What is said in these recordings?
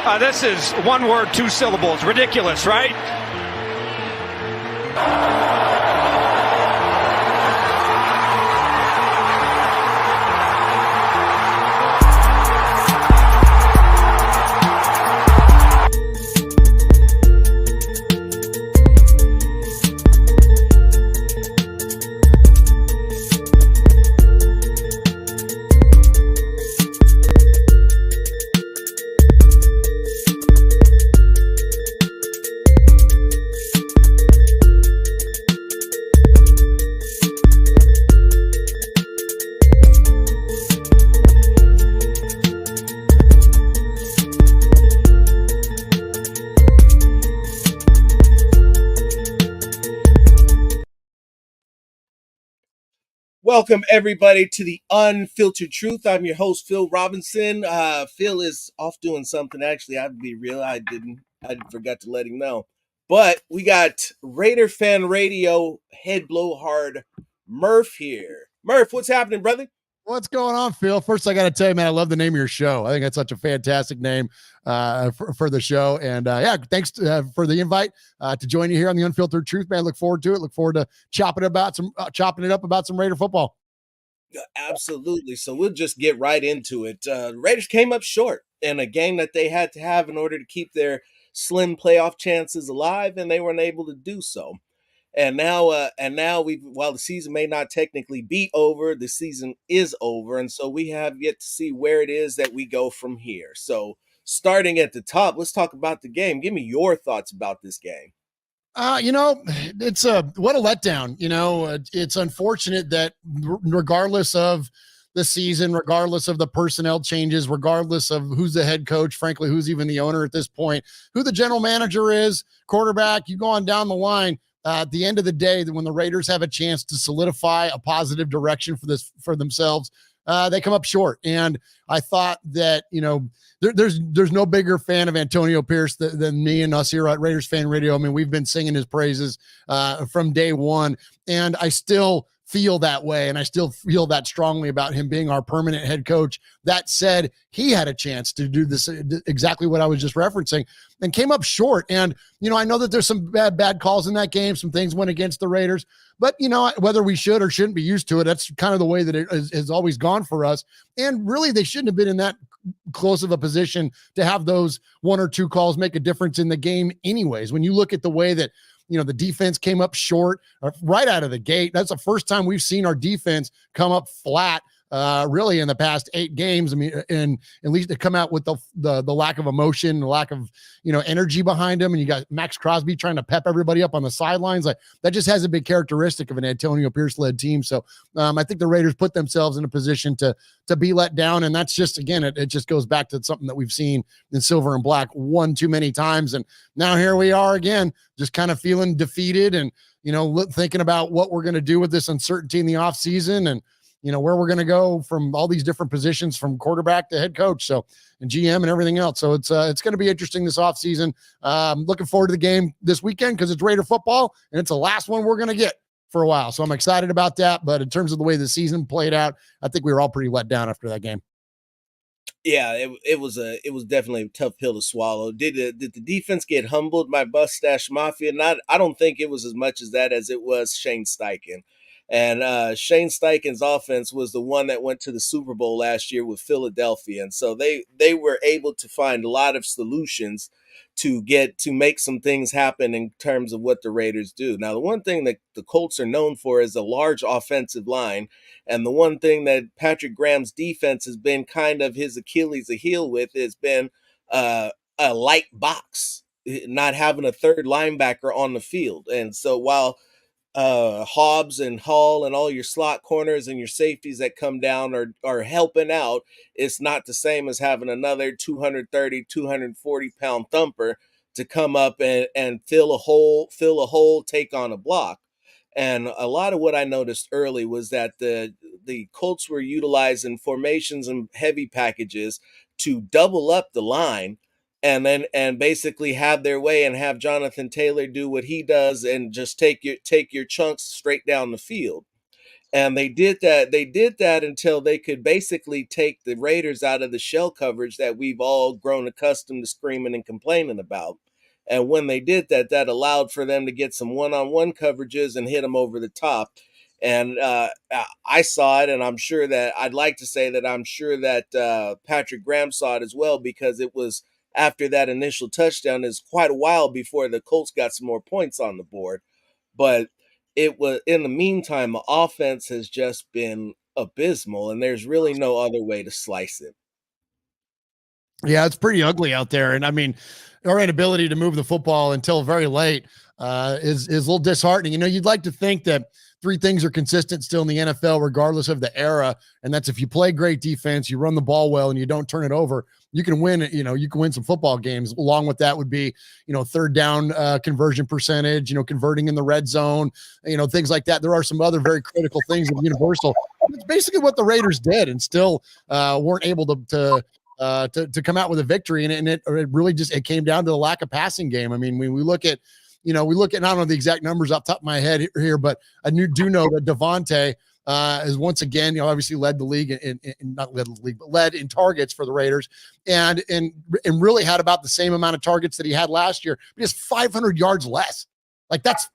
This is one word, two syllables. Ridiculous, right? Welcome, everybody, to the Unfiltered Truth. I'm your host, Phil Robinson. Phil is off doing something. Actually, I'd be real. I forgot to let him know. But we got Raider Fan Radio head blowhard Murf here. Murf, what's happening, brother? What's going on, Phil? First, I got to tell you, man, I love the name of your show. I think that's such a fantastic name for the show. And yeah, thanks for the invite to join you here on the Unfiltered Truth, man. Look forward to it. Look forward to chopping it up about some Raider football. Absolutely. So we'll just get right into it. The Raiders came up short in a game that they had to have in order to keep their slim playoff chances alive, and they weren't able to do so. And now while the season may not technically be over, the season is over, and so we have yet to see where it is that we go from here. So starting at the top, let's talk about the game. Give me your thoughts about this game. It's what a letdown. It's unfortunate that regardless of the season, regardless of the personnel changes, regardless of who's the head coach, frankly, who's even the owner at this point, who the general manager is, quarterback, you go on down the line. At the end of the day, when the Raiders have a chance to solidify a positive direction for themselves, they come up short. And I thought that, there's no bigger fan of Antonio Pierce than me and us here at Raiders Fan Radio. I mean, we've been singing his praises from day one, and I still feel that way, and I still feel that strongly about him being our permanent head coach. That said, he had a chance to do this, exactly what I was just referencing, and came up short. And, I know that there's some bad calls in that game. Some things went against the Raiders, but, whether we should or shouldn't be used to it, that's kind of the way that it has always gone for us. And really, they shouldn't have been in that close of a position to have those one or two calls make a difference in the game anyways. When you look at the way that, the defense came up short right out of the gate. That's the first time we've seen our defense come up flat really in the past 8 games. I mean, and at least to come out with the lack of emotion, the lack of, energy behind him. And you got Max Crosby trying to pep everybody up on the sidelines. Like, that just has a big characteristic of an Antonio Pierce led team. So I think the Raiders put themselves in a position to be let down. And that's just, again, it just goes back to something that we've seen in silver and black one too many times. And now here we are again, just kind of feeling defeated and, thinking about what we're going to do with this uncertainty in the offseason and, where we're going to go from all these different positions from quarterback to head coach. So, and GM and everything else. So it's going to be interesting this offseason. Looking forward to the game this weekend because it's Raider football and it's the last one we're going to get for a while. So I'm excited about that. But in terms of the way the season played out, I think we were all pretty let down after that game. Yeah, it was definitely a tough pill to swallow. Did the defense get humbled by Mustache Mafia? I don't think it was as much as that as it was Shane Steichen. And Shane Steichen's offense was the one that went to the Super Bowl last year with Philadelphia. And so they were able to find a lot of solutions to make some things happen in terms of what the Raiders do. Now, the one thing that the Colts are known for is a large offensive line. And the one thing that Patrick Graham's defense has been kind of his Achilles heel with has been a light box, not having a third linebacker on the field. And so while Hobbs and Hall and all your slot corners and your safeties that come down are helping out, it's not the same as having another 230, 240 pound thumper to come up and fill a hole, take on a block. And a lot of what I noticed early was that the Colts were utilizing formations and heavy packages to double up the line and basically have their way and have Jonathan Taylor do what he does and just take your chunks straight down the field. And they did that. They did that until they could basically take the Raiders out of the shell coverage that we've all grown accustomed to screaming and complaining about. And when they did that, that allowed for them to get some one-on-one coverages and hit them over the top. And I saw it, and I'm sure that I'd like to say that I'm sure that Patrick Graham saw it as well, because it was after that initial touchdown is quite a while before the Colts got some more points on the board. But it was in the meantime, the offense has just been abysmal, and there's really no other way to slice it. Yeah, it's pretty ugly out there. And I mean, our inability to move the football until very late is a little disheartening. You know, you'd like to think that three things are consistent still in the NFL, regardless of the era. And that's if you play great defense, you run the ball well, and you don't turn it over, you can win, you know, you can win some football games. Along with that would be, you know, third down conversion percentage, you know, converting in the red zone, you know, things like that. There are some other very critical things in universal. It's basically what the Raiders did, and still weren't able to come out with a victory. And it really just, it came down to the lack of passing game. I mean, when we look at, you know, I don't know the exact numbers off the top of my head here, but I do know that Devontae is once again, you know, obviously led the league not led the league, but led in targets for the Raiders, and really had about the same amount of targets that he had last year, but just 500 yards less. Like, that's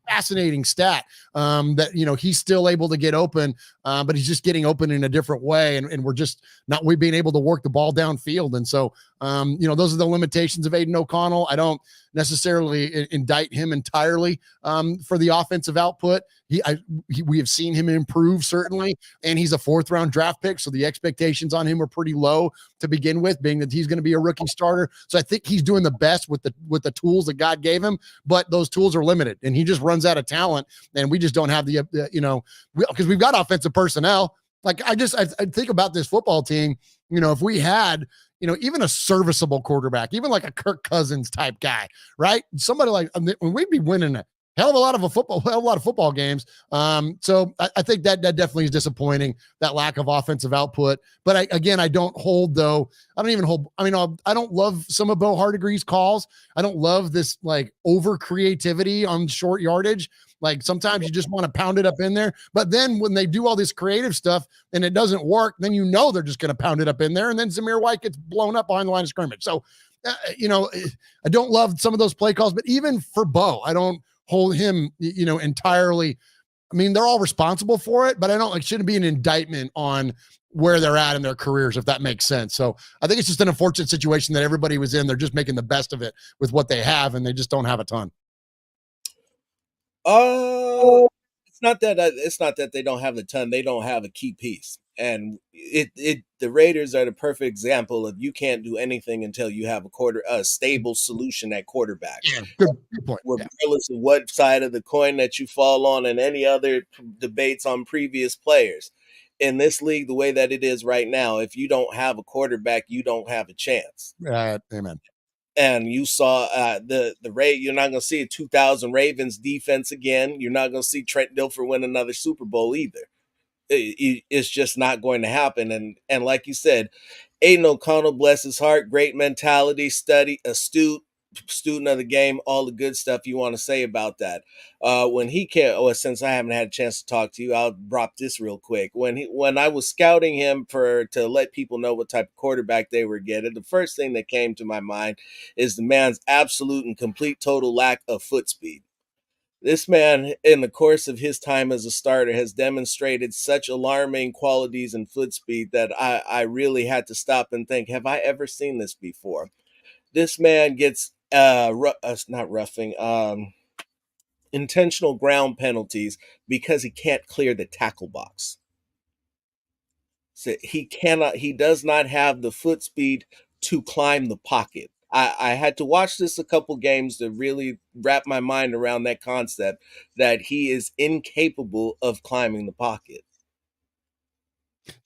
fascinating stat, that, you know, he's still able to get open, but he's just getting open in a different way. And we're just not, we've been able to work the ball downfield. And so, you know, those are the limitations of Aiden O'Connell. I don't necessarily indict him entirely for the offensive output. We have seen him improve, certainly, and he's a fourth round draft pick, so the expectations on him are pretty low to begin with, being that he's going to be a rookie starter. So I think he's doing the best with the tools that God gave him, but those tools are limited, and he just runs out of talent, and we just don't have the you know, because we've got offensive personnel. Like, I think about this football team, you know, if we had, you know, even a serviceable quarterback, even like a Kirk Cousins type guy, right? Somebody like, we'd be winning a hell of a lot of football games. So I think that definitely is disappointing, that lack of offensive output. But I don't love some of Bo Hardegree's calls. I don't love this like over creativity on short yardage. Like, sometimes you just want to pound it up in there, but then when they do all this creative stuff and it doesn't work, then you know they're just going to pound it up in there, and then Zamir White gets blown up behind the line of scrimmage. So, you know, I don't love some of those play calls, but even for Bo, I don't hold him, you know, entirely. I mean, they're all responsible for it, but I don't, like, shouldn't be an indictment on where they're at in their careers, if that makes sense. So I think it's just an unfortunate situation that everybody was in. They're just making the best of it with what they have, and they just don't have a ton. It's not that they don't have the ton. They don't have a key piece, and the Raiders are the perfect example of, you can't do anything until you have a stable solution at quarterback. Yeah, good point. Regardless of what side of the coin that you fall on, and any other debates on previous players in this league, the way that it is right now, if you don't have a quarterback, you don't have a chance. Amen. And you saw you're not going to see a 2000 Ravens defense again. You're not going to see Trent Dilfer win another Super Bowl either. It's just not going to happen. And like you said, Aiden O'Connell, bless his heart, great mentality, astute, student of the game, all the good stuff you want to say about that. When he came, since I haven't had a chance to talk to you, I'll drop this real quick. When I was scouting him to let people know what type of quarterback they were getting, the first thing that came to my mind is the man's absolute and complete total lack of foot speed. This man, in the course of his time as a starter, has demonstrated such alarming qualities and foot speed that I really had to stop and think, have I ever seen this before? This man gets not roughing, intentional ground penalties because he can't clear the tackle box. So he does not have the foot speed to climb the pocket. I had to watch this a couple games to really wrap my mind around that concept, that he is incapable of climbing the pocket.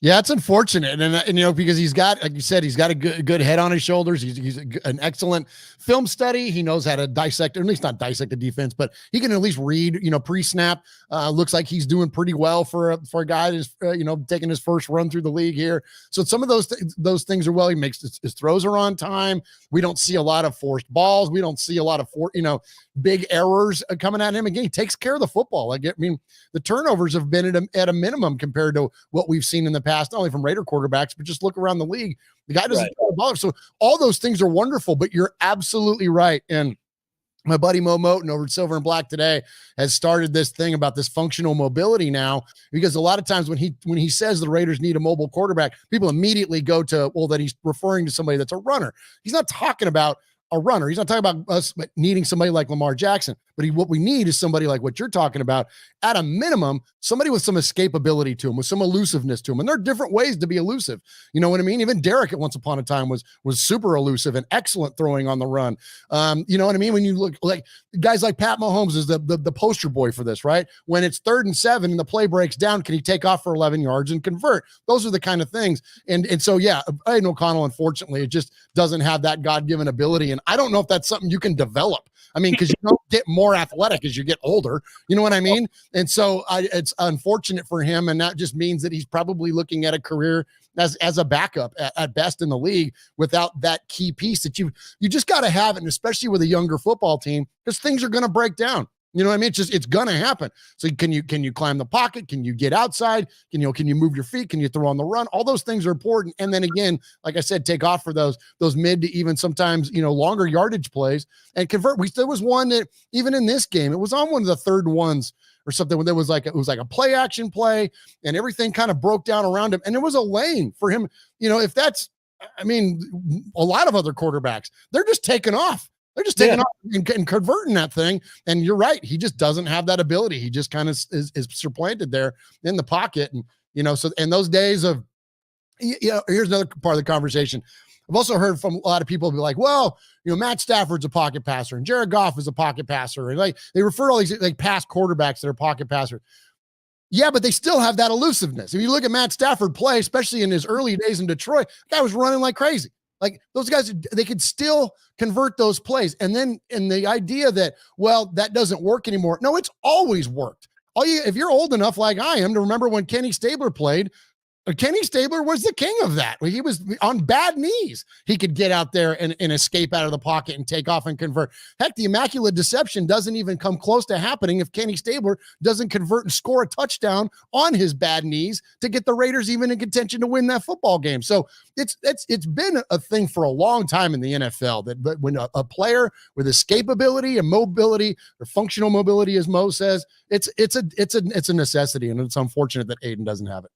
Yeah, it's unfortunate, and because he's got, like you said, he's got a good head on his shoulders. He's an excellent film study. He knows how to dissect, or at least not dissect the defense, but he can at least read, pre-snap. Looks like he's doing pretty well for a guy that's taking his first run through the league here. So some of those things are well. He makes his throws are on time. We don't see a lot of forced balls. We don't see a lot of big errors coming at him. Again, he takes care of the football. The turnovers have been at a minimum compared to what we've seen in the past, not only from Raider quarterbacks, but just look around the league. The guy doesn't throw the ball. So all those things are wonderful, but you're absolutely right. And my buddy Mo Moten over at Silver and Black today has started this thing about this functional mobility now, because a lot of times when he says the Raiders need a mobile quarterback, people immediately go to, well, that he's referring to somebody that's a runner. He's not talking about a runner. He's not talking about us needing somebody like Lamar Jackson, but what we need is somebody like what you're talking about. At a minimum, somebody with some escapability to him, with some elusiveness to him. And there are different ways to be elusive. You know what I mean? Even Derek at once upon a time was super elusive and excellent throwing on the run. You know what I mean? When you look like guys like Pat Mahomes is the poster boy for this, right? When it's 3rd and 7 and the play breaks down, can he take off for 11 yards and convert? Those are the kind of things. And so, yeah, Aiden O'Connell, unfortunately, it just doesn't have that God-given ability. And I don't know if that's something you can develop. I mean, because you don't get more athletic as you get older. You know what I mean? And so it's unfortunate for him. And that just means that he's probably looking at a career as a backup at best in the league without that key piece that you just got to have it, and especially with a younger football team, because things are going to break down. You know what I mean? It's going to happen. So can you climb the pocket? Can you get outside? Can you move your feet? Can you throw on the run? All those things are important. And then again, like I said, take off for those mid to even sometimes, longer yardage plays and convert. There was one that even in this game, it was on one of the third ones or something when it was like a play action play and everything kind of broke down around him. And it was a lane for him. If that's, a lot of other quarterbacks, they're just taking off. They're just taking off and converting that thing. And you're right. He just doesn't have that ability. He just kind of is supplanted there in the pocket. And, so in those days of, here's another part of the conversation. I've also heard from a lot of people be like, well, Matt Stafford's a pocket passer and Jared Goff is a pocket passer. And they refer to all these past quarterbacks that are pocket passers. Yeah, but they still have that elusiveness. If you look at Matt Stafford play, especially in his early days in Detroit, the guy was running like crazy. Like those guys, they could still convert those plays. And the idea that, well, that doesn't work anymore. No, it's always worked. If you're old enough like I am to remember when Kenny Stabler played, Kenny Stabler was the king of that. He was on bad knees. He could get out there and escape out of the pocket and take off and convert. Heck, the Immaculate Deception doesn't even come close to happening if Kenny Stabler doesn't convert and score a touchdown on his bad knees to get the Raiders even in contention to win that football game. So it's been a thing for a long time in the NFL that when a player with escapability and mobility or functional mobility, as Mo says, it's a necessity, and it's unfortunate that Aiden doesn't have it.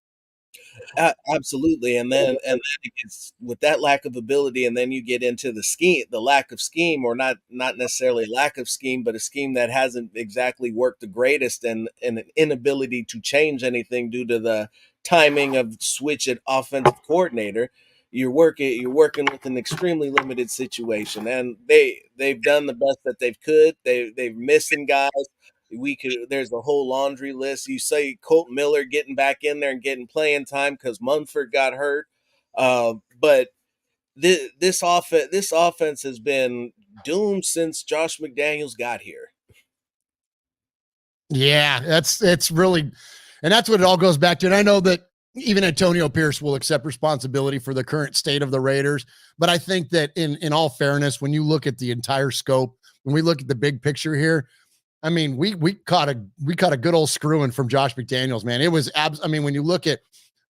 Absolutely. And then it gets with that lack of ability, and then you get into the lack of scheme, or not necessarily lack of scheme, but a scheme that hasn't exactly worked the greatest, and an inability to change anything due to the timing of switch at offensive coordinator. You're working with an extremely limited situation, and they've done the best that they could. They've missing guys. There's a whole laundry list. You say Colt Miller getting back in there and getting playing time because Munford got hurt. But this offense has been doomed since Josh McDaniels got here. Yeah, it's really, and that's what it all goes back to. And I know that even Antonio Pierce will accept responsibility for the current state of the Raiders. But I think that in all fairness, when you look at the entire scope, when we look at the big picture here, we caught a good old screwing from Josh McDaniels, man. It was when you look at,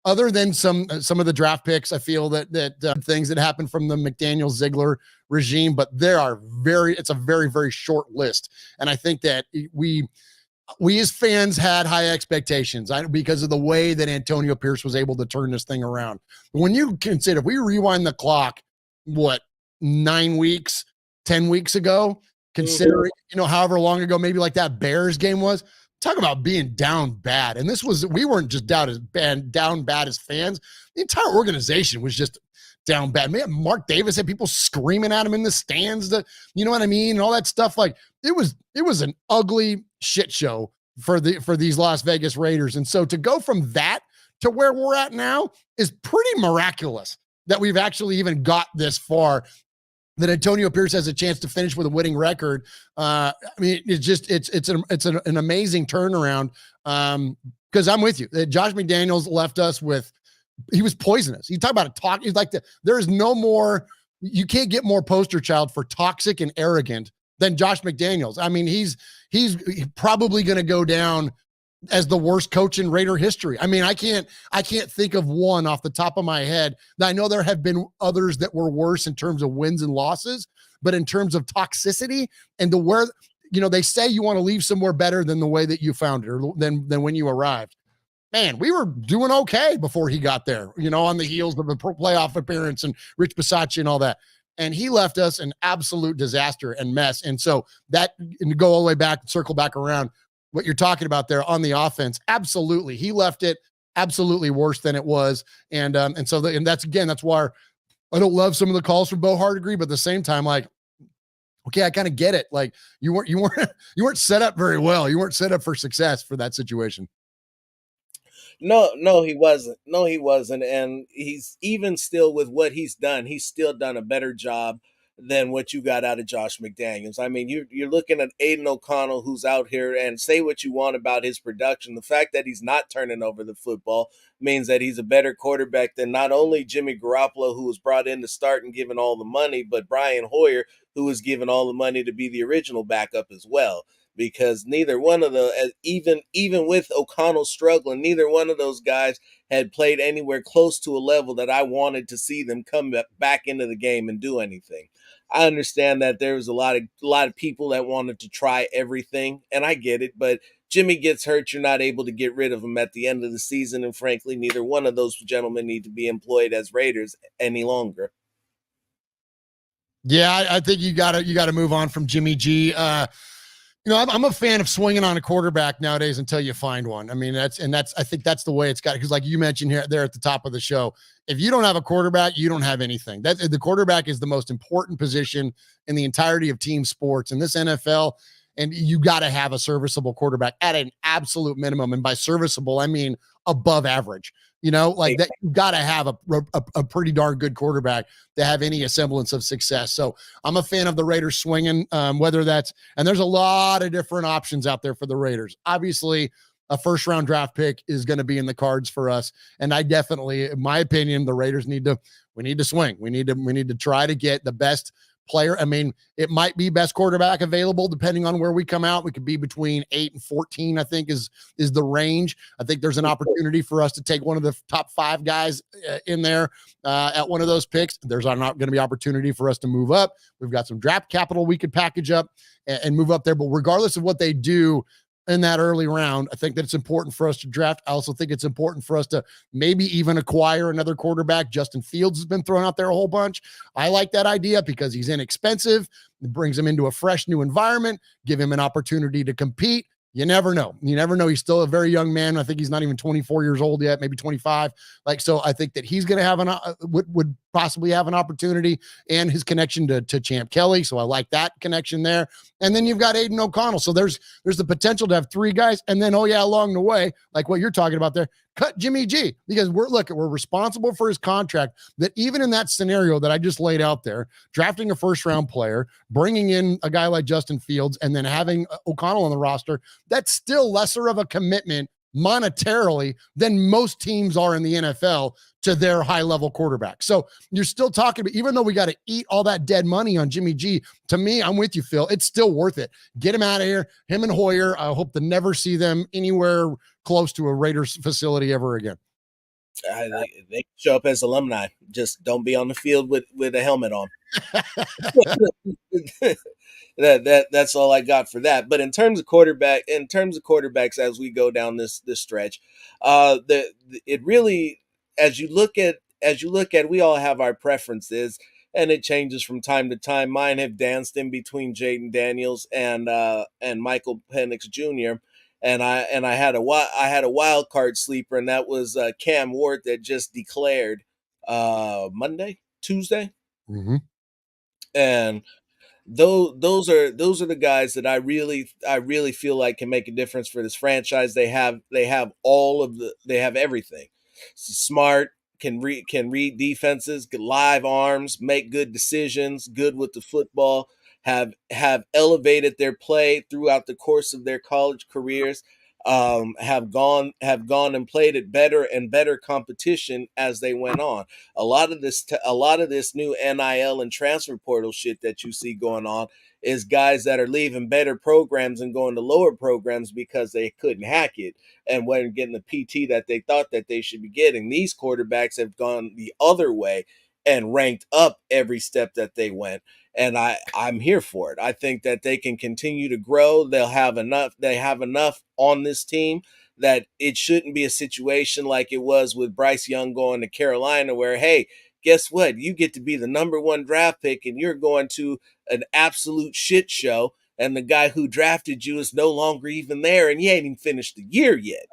other than some of the draft picks, I feel that things that happened from the McDaniels Ziegler regime, but it's a very, very short list. And I think that we as fans had high expectations because of the way that Antonio Pierce was able to turn this thing around. But when you consider, if we rewind the clock, 9 weeks, 10 weeks ago, considering, however long ago, maybe like that Bears game was, talk about being down bad. And we weren't just down bad as fans. The entire organization was just down bad. Man, Mark Davis had people screaming at him in the stands, you know what I mean? And all that stuff. Like it was an ugly shit show for these Las Vegas Raiders. And so to go from that to where we're at now is pretty miraculous that we've actually even got this far. That Antonio Pierce has a chance to finish with a winning record. I mean, it's an amazing turnaround. Because I'm with you. Josh McDaniels left us with, he was poisonous. You talk about a talk. He's like there's no more. You can't get more poster child for toxic and arrogant than Josh McDaniels. I mean, he's probably going to go down as the worst coach in Raider history. I mean, I can't think of one off the top of my head. I know there have been others that were worse in terms of wins and losses, but in terms of toxicity and where, they say you want to leave somewhere better than the way that you found it, or than when you arrived. Man, we were doing okay before he got there, on the heels of a playoff appearance and Rich Bisaccia and all that. And he left us an absolute disaster and mess. And so that, and to go all the way back, circle back around, what you're talking about there on the offense, absolutely. He left it absolutely worse than it was. And that's why I don't love some of the calls from Bo Hardegree, but at the same time, like, okay, I kind of get it. Like you weren't set up very well. You weren't set up for success for that situation. No, he wasn't. No, he wasn't. And he's even still with what he's done, he's still done a better job than what you got out of Josh McDaniels. I mean, you're looking at Aiden O'Connell, who's out here, and say what you want about his production. The fact that he's not turning over the football means that he's a better quarterback than not only Jimmy Garoppolo, who was brought in to start and given all the money, but Brian Hoyer, who was given all the money to be the original backup as well. Because neither one of the, even with O'Connell struggling, neither one of those guys had played anywhere close to a level that I wanted to see them come back into the game and do anything. I understand that there was a lot of people that wanted to try everything, and I get it, but Jimmy gets hurt, you're not able to get rid of him at the end of the season, and frankly, neither one of those gentlemen need to be employed as Raiders any longer. Yeah, I think you gotta move on from Jimmy G. I'm a fan of swinging on a quarterback nowadays until you find one. I mean, I think that's the way it's got, because like you mentioned there at the top of the show, if you don't have a quarterback, you don't have anything. The quarterback is the most important position in the entirety of team sports in this NFL. And you got to have a serviceable quarterback at an absolute minimum. And by serviceable, I mean above average. Like that, you got to have a pretty darn good quarterback to have any semblance of success. So I'm a fan of the Raiders swinging, whether that's, and there's a lot of different options out there for the Raiders. Obviously, a first round draft pick is going to be in the cards for us. And I definitely, in my opinion, the Raiders need to swing. We need to try to get the best player. I mean, it might be best quarterback available depending on where we come out. We could be between 8 and 14, I think is the range. I think there's an opportunity for us to take one of the top 5 guys in there at one of those picks. There's not going to be opportunity for us to move up. We've got some draft capital we could package up and move up there. But regardless of what they do in that early round, I think that it's important for us to draft. I also think it's important for us to maybe even acquire another quarterback. Justin Fields has been thrown out there a whole bunch. I like that idea because he's inexpensive. It brings him into a fresh new environment, give him an opportunity to compete. You never know. He's still a very young man. I think he's not even 24 years old yet, maybe 25. So I think that he's going to have would possibly have an opportunity, and his connection to Champ Kelly. So I like that connection there. And then you've got Aiden O'Connell. So there's the potential to have 3 guys. And then, along the way, like what you're talking about there, cut Jimmy G, because we're responsible for his contract. That even in that scenario that I just laid out there, drafting a first round player, bringing in a guy like Justin Fields, and then having O'Connell on the roster, that's still lesser of a commitment monetarily than most teams are in the NFL to their high level quarterback. So you're still talking about, even though we got to eat all that dead money on Jimmy G, to me, I'm with you, Phil. It's still worth it. Get him out of here. Him and Hoyer, I hope to never see them anywhere close to a Raiders facility ever again. They show up as alumni. Just don't be on the field with a helmet on. That's all I got for that. But in terms of quarterbacks, as we go down this stretch, it really, as you look at, we all have our preferences, and it changes from time to time. Mine have danced in between Jaden Daniels and Michael Penix Jr. And I had a wild card sleeper, and that was Cam Ward that just declared Tuesday. Mm-hmm. And those are the guys that I really feel like can make a difference for this franchise. They have everything. Smart, can read defenses, get live arms, make good decisions, good with the football, have elevated their play throughout the course of their college careers, have gone and played at better and better competition as they went on. A lot of this new NIL and transfer portal shit that you see going on is guys that are leaving better programs and going to lower programs because they couldn't hack it and weren't getting the PT that they thought that they should be getting. These quarterbacks have gone the other way and ranked up every step that they went. And I'm here for it. I think that they can continue to grow. They have enough on this team that it shouldn't be a situation like it was with Bryce Young going to Carolina where, hey, guess what? You get to be the number one draft pick and you're going to an absolute shit show. And the guy who drafted you is no longer even there and you ain't even finished the year yet.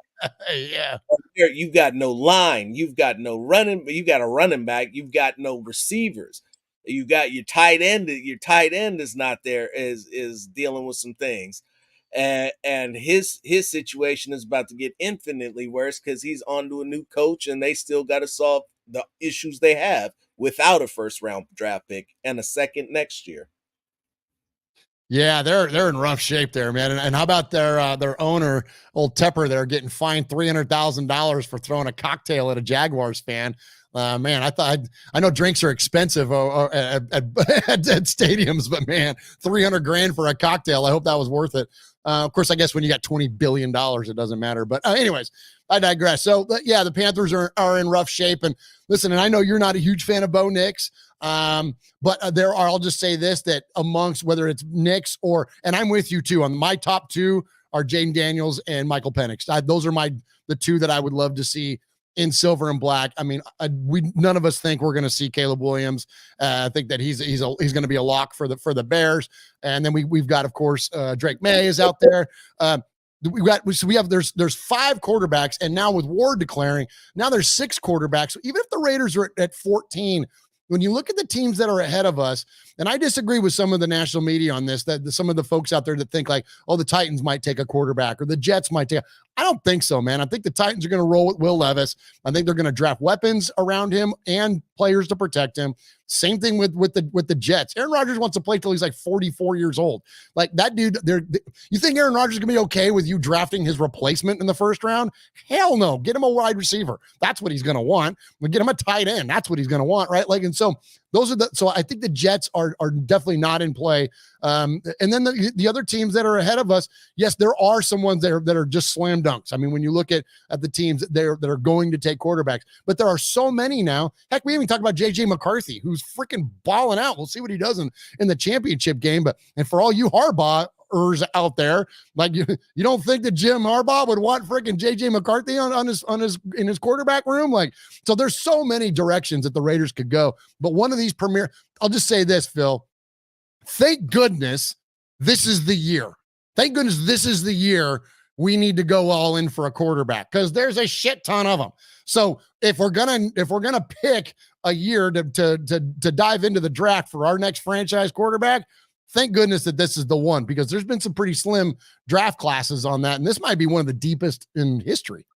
Yeah. You've got no line. You've got no running. You got a running back. You've got no receivers. You got your tight end. Your tight end is not there. Is dealing with some things, and his situation is about to get infinitely worse because he's on to a new coach, and they still got to solve the issues they have without a first round draft pick and a second next year. Yeah, they're in rough shape there, man. And how about their owner, old Tepper, there getting fined $300,000 for throwing a cocktail at a Jaguars fan? Man, I know drinks are expensive at stadiums, but man, 300 grand for a cocktail. I hope that was worth it. Of course, I guess when you got $20 billion, it doesn't matter. But anyways, I digress. So yeah, the Panthers are in rough shape. And listen, and I know you're not a huge fan of Bo Nix. But there are, I'll just say this, that amongst whether it's Nix and I'm with you too, on my top two are Jaden Daniels and Michael Penix. Those are the two that I would love to see in silver and black. I mean, none of us think we're going to see Caleb Williams. I think that he's going to be a lock for the Bears. And then we've got, of course, Drake May is out there. There's 5 quarterbacks, and now with Ward declaring, now there's 6 quarterbacks. So even if the Raiders are at 14, when you look at the teams that are ahead of us, and I disagree with some of the national media on this, that some of the folks out there that think like, oh, the Titans might take a quarterback or the Jets might take. I don't think so, man. I think the Titans are going to roll with Will Levis. I think they're going to draft weapons around him and players to protect him. Same thing with the Jets. Aaron Rodgers wants to play till he's like 44 years old. Like that dude, you think Aaron Rodgers is going to be okay with you drafting his replacement in the first round? Hell no. Get him a wide receiver. That's what he's going to want. Get him a tight end. That's what he's going to want, right? Like, and so so I think the Jets are definitely not in play. And then the other teams that are ahead of us, yes, there are some ones that are just slam dunks. I mean, when you look at the teams that are going to take quarterbacks, but there are so many now. Heck, we even talked about JJ McCarthy, who's freaking balling out. We'll see what he does in the championship game. And for all you Harbaughers out there, like you don't think that Jim Harbaugh would want freaking JJ McCarthy in his quarterback room? Like, so there's so many directions that the Raiders could go. But one of these I'll just say this, Phil. Thank goodness this is the year. Thank goodness this is the year we need to go all in for a quarterback, because there's a shit ton of them. So if we're gonna pick a year to dive into the draft for our next franchise quarterback, thank goodness that this is the one, because there's been some pretty slim draft classes on that, and this might be one of the deepest in history.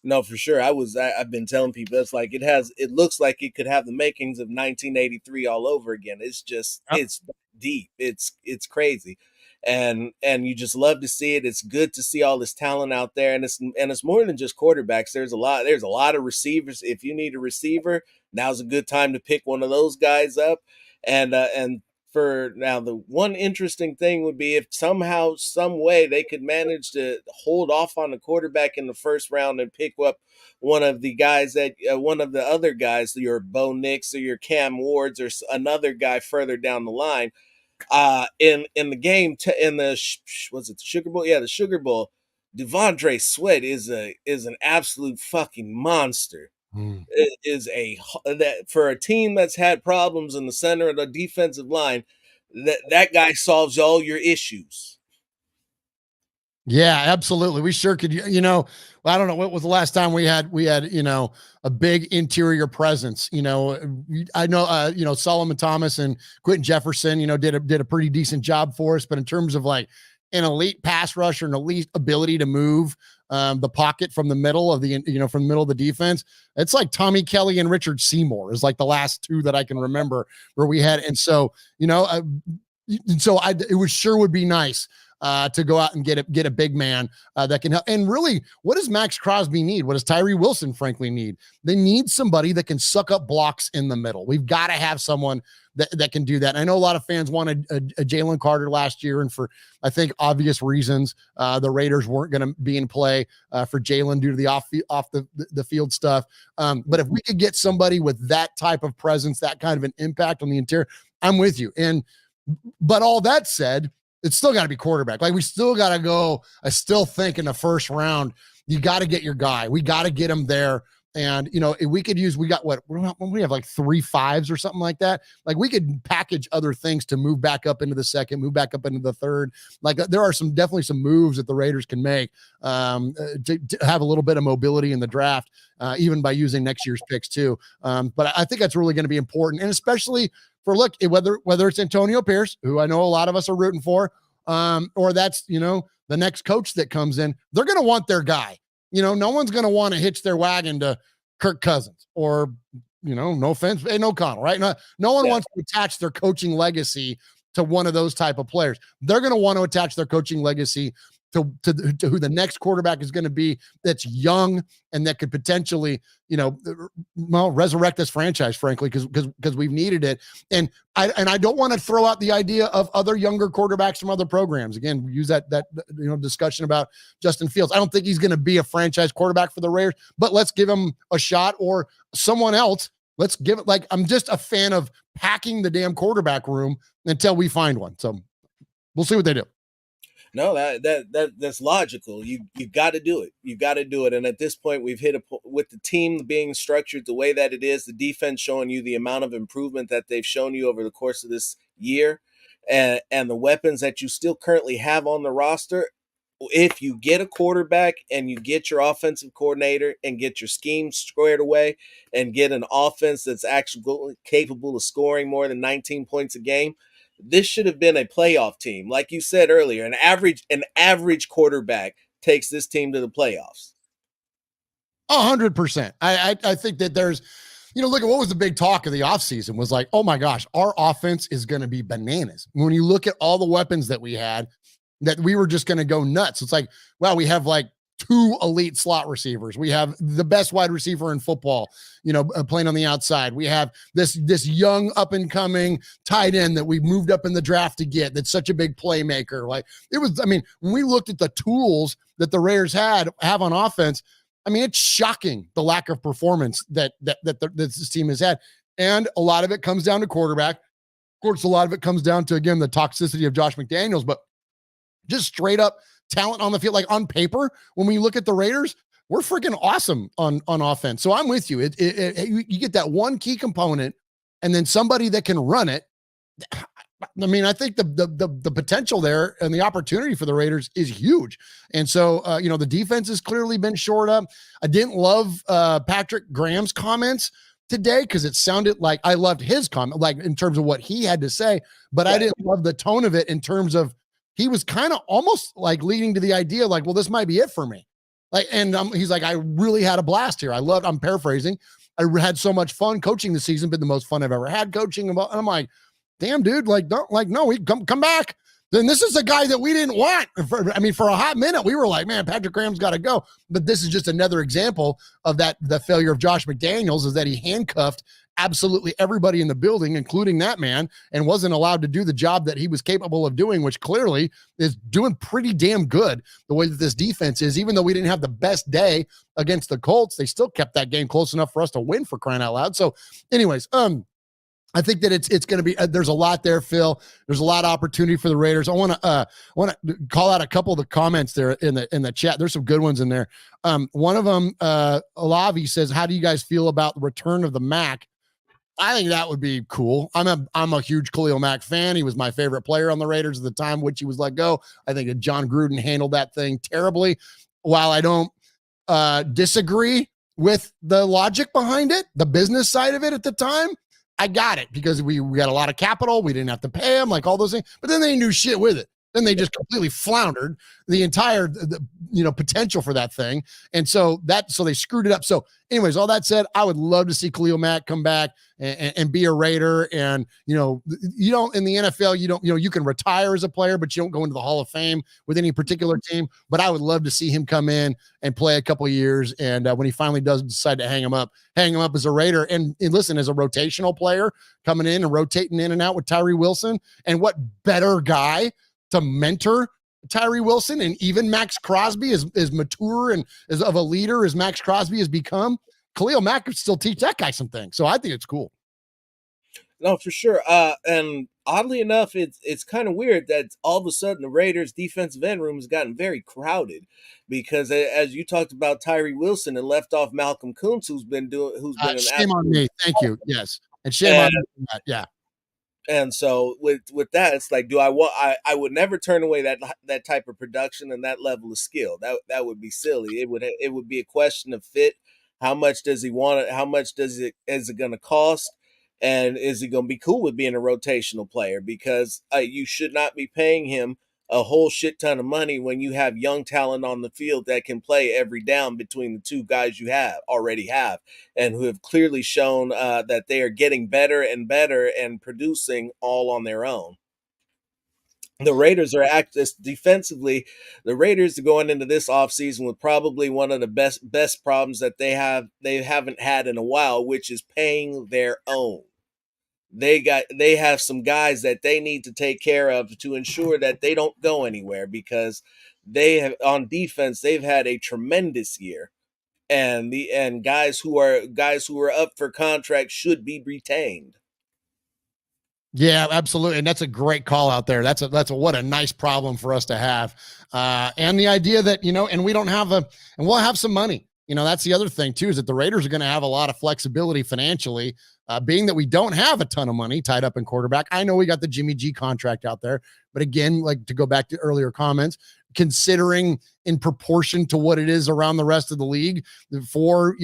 No, for sure. I've been telling people it looks like it could have the makings of 1983 all over again. It's just, It's deep. It's crazy. And you just love to see it. It's good to see all this talent out there. And it's more than just quarterbacks. There's a lot of receivers. If you need a receiver, now's a good time to pick one of those guys up. And for now, the one interesting thing would be if somehow, some way they could manage to hold off on the quarterback in the first round and pick up one of the other guys, your Bo Nix or your Cam Wards or another guy further down the line. In the game, was it the Sugar Bowl? Yeah, the Sugar Bowl. Devondre Sweat is an absolute fucking monster. It is that for a team that's had problems in the center of the defensive line, that guy solves all your issues. Yeah, absolutely. We sure could. I don't know what was the last time we had a big interior presence. I know Solomon Thomas and Quentin Jefferson did a pretty decent job for us, but in terms of like an elite pass rusher, an elite ability to move, the pocket from the middle of from the middle of the defense. It's like Tommy Kelly and Richard Seymour is like the last two that I can remember where we had. And so, it would be nice to go out and get a big man that can help. And really, what does Max Crosby need? What does Tyree Wilson, frankly, need? They need somebody that can suck up blocks in the middle. We've got to have someone that can do that. And I know a lot of fans wanted a Jalen Carter last year, and for, I think, obvious reasons, the Raiders weren't going to be in play for Jalen due to the off the field stuff. But if we could get somebody with that type of presence, that kind of an impact on the interior, I'm with you. But all that said, it's still got to be quarterback. Like, we still got to go. I still think in the first round, you got to get your guy. We got to get him there. And, if we could use, we got we have like 3 5s or something like that. Like, we could package other things to move back up into the second, move back up into the third. Like, there are definitely some moves that the Raiders can make to have a little bit of mobility in the draft, even by using next year's picks too. But I think that's really going to be important. And especially for, look, whether it's Antonio Pierce, who I know a lot of us are rooting for, or that's, the next coach that comes in, they're going to want their guy. No one's going to want to hitch their wagon to Kirk Cousins or, no offense, Aiden O'Connell, right? No one wants to attach their coaching legacy to one of those type of players. They're going to want to attach their coaching legacy to who the next quarterback is going to be, that's young and that could potentially, resurrect this franchise, frankly, because we've needed it. And I don't want to throw out the idea of other younger quarterbacks from other programs. Again, we use that discussion about Justin Fields. I don't think he's going to be a franchise quarterback for the Raiders, but let's give him a shot, or someone else. Let's give it. Like, I'm just a fan of packing the damn quarterback room until we find one. So we'll see what they do. No, that's logical. You got to do it. You got to do it. And at this point, we've hit with the team being structured the way that it is, the defense showing you the amount of improvement that they've shown you over the course of this year, and the weapons that you still currently have on the roster. If you get a quarterback and you get your offensive coordinator and get your scheme squared away and get an offense that's actually capable of scoring more than 19 points a game, this should have been a playoff team. Like you said earlier, an average quarterback takes this team to the playoffs. 100%. I think that there's, look at what was the big talk of the offseason was like, oh my gosh, our offense is going to be bananas. When you look at all the weapons that we had, that we were just going to go nuts. It's like, wow, we have like 2 elite slot receivers. We have the best wide receiver in football, playing on the outside. We have this young up and coming tight end that we moved up in the draft to get. That's such a big playmaker. Like, when we looked at the tools that the Raiders have on offense, it's shocking the lack of performance that this team has had. And a lot of it comes down to quarterback. Of course, a lot of it comes down to, again, the toxicity of Josh McDaniels, but just straight up talent on the field. Like, on paper, when we look at the Raiders, we're freaking awesome on offense. So I'm with you. You get that one key component and then somebody that can run it. I think the potential there and the opportunity for the Raiders is huge. And so, the defense has clearly been shored up. I didn't love Patrick Graham's comments today because it sounded like, I loved his comment, like in terms of what he had to say, but I didn't love the tone of it in terms of, he was kind of almost like leading to the idea like, well, this might be it for me. Like, and he's like, I really had a blast here. I'm paraphrasing. I had so much fun coaching this season, been the most fun I've ever had coaching. And I'm like, damn, dude, no, come back. Then this is a guy that we didn't want. For a hot minute, we were like, man, Patrick Graham's got to go. But this is just another example of that. The failure of Josh McDaniels is that he handcuffed absolutely everybody in the building, including that man, and wasn't allowed to do the job that he was capable of doing, which clearly is doing pretty damn good the way that this defense is. Even though we didn't have the best day against the Colts, they still kept that game close enough for us to win, for crying out loud. So anyways, I think that it's going to be, there's a lot there, Phil. There's a lot of opportunity for the Raiders. I want to call out a couple of the comments there in the chat. There's some good ones in there. One of them, Alavi says, how do you guys feel about the return of the Mac? I think that would be cool. I'm a huge Khalil Mack fan. He was my favorite player on the Raiders at the time which he was let go. I think that John Gruden handled that thing terribly. While I don't disagree with the logic behind it, the business side of it at the time, I got it because we got a lot of capital. We didn't have to pay him, like all those things. But then they knew shit with it. Then they just completely floundered the entire potential for that thing, and so they screwed it up. So, anyways, all that said, I would love to see Khalil Mack come back and be a Raider. And you don't in the NFL, you can retire as a player, but you don't go into the Hall of Fame with any particular team. But I would love to see him come in and play a couple of years, and when he finally does decide to hang him up as a Raider, and listen, as a rotational player coming in and rotating in and out with Tyree Wilson, and what better guy to mentor Tyree Wilson, and even Max Crosby, as mature and as of a leader as Max Crosby has become. Khalil Mack could still teach that guy some things. So I think it's cool. No, for sure. And oddly enough, it's kind of weird that all of a sudden the Raiders defensive end room has gotten very crowded, because as you talked about Tyree Wilson and left off Malcolm Kuntz, who's been an shame on me. Thank you. Yes. And shame on me for that. Yeah. And so with that, it's like, I would never turn away that type of production and that level of skill. That would be silly. It would be a question of fit. How much does he want it? How much is it going to cost? And is he going to be cool with being a rotational player? Because you should not be paying him a whole shit ton of money when you have young talent on the field that can play every down between the two guys you already have, and who have clearly shown that they are getting better and better and producing all on their own. The Raiders are defensively. The Raiders are going into this offseason with probably one of the best problems that they haven't had in a while, which is paying their own. They have some guys that they need to take care of to ensure that they don't go anywhere, because on defense they've had a tremendous year, and guys who are up for contract should be retained. Yeah, absolutely. And that's a great call out there. That's what a nice problem for us to have. And the idea that, and we don't have and we'll have some money. That's the other thing too, is that the Raiders are going to have a lot of flexibility financially, being that we don't have a ton of money tied up in quarterback. I know we got the Jimmy G contract out there, but again, like, to go back to earlier comments, considering in proportion to what it is around the rest of the league for,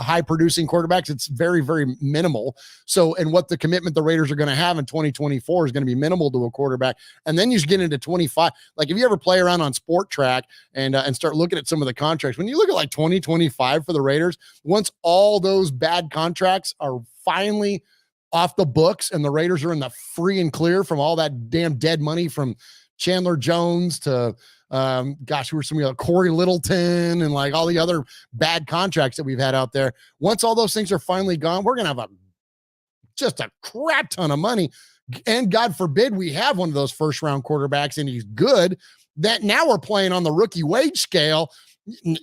high producing quarterbacks, it's very, very minimal. So, and what the commitment the Raiders are going to have in 2024 is going to be minimal to a quarterback. And then you get into 25. Like, if you ever play around on Sport Track and start looking at some of the contracts, when you look at like 2025 for the Raiders, once all those bad contracts are finally off the books and the Raiders are in the free and clear from all that damn dead money from Chandler Jones to who were some of Corey Littleton and like all the other bad contracts that we've had out there. Once all those things are finally gone, we're going to have just a crap ton of money. And God forbid we have one of those first round quarterbacks and he's good, that now we're playing on the rookie wage scale.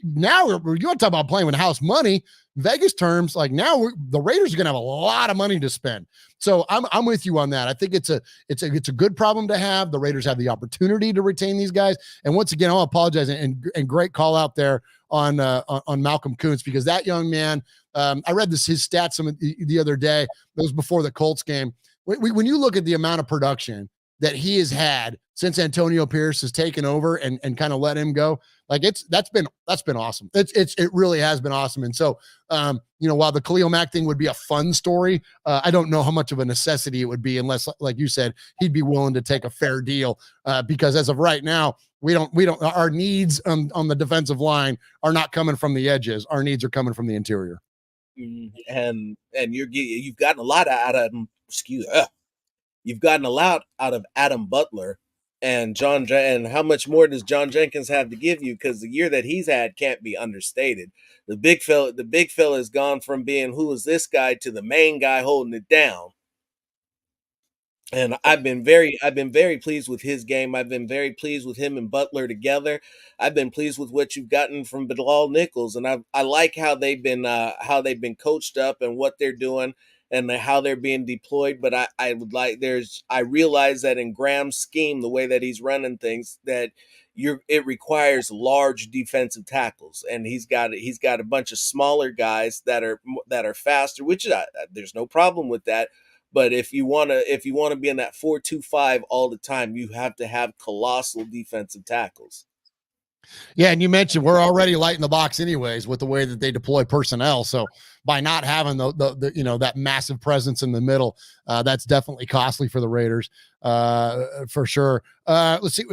Now you want to talk about playing with house money, Vegas terms. Like, now the Raiders are going to have a lot of money to spend. So I'm with you on that. I think it's a good problem to have. The Raiders have the opportunity to retain these guys. And once again, I'll apologize, and great call out there on Malcolm Kuntz, because that young man, I read his stats the other day. It was before the Colts game. When you look at the amount of production that he has had since Antonio Pierce has taken over and kind of let him go, like, that's been awesome. It really has been awesome. And so, while the Khalil Mack thing would be a fun story, I don't know how much of a necessity it would be, unless, like you said, he'd be willing to take a fair deal, because as of right now, we don't, our needs on the defensive line are not coming from the edges. Our needs are coming from the interior. And you've gotten a lot out of him. You've gotten a lot out of Adam Butler and and how much more does John Jenkins have to give you? Because the year that he's had can't be understated. The big fella has gone from being, who is this guy, to the main guy holding it down. And I've been very pleased with his game. I've been very pleased with him and Butler together. I've been pleased with what you've gotten from Bilal Nichols, and I like how they've been coached up and what they're doing and how they're being deployed. But I realize that in Graham's scheme, the way that he's running things, that it requires large defensive tackles, and he's got a bunch of smaller guys that are faster, which there's no problem with that. But if you want to be in that 4-2-5 all the time, you have to have colossal defensive tackles. Yeah, and you mentioned we're already lighting the box anyways with the way that they deploy personnel. So by not having the that massive presence in the middle, that's definitely costly for the Raiders, for sure. Let's see.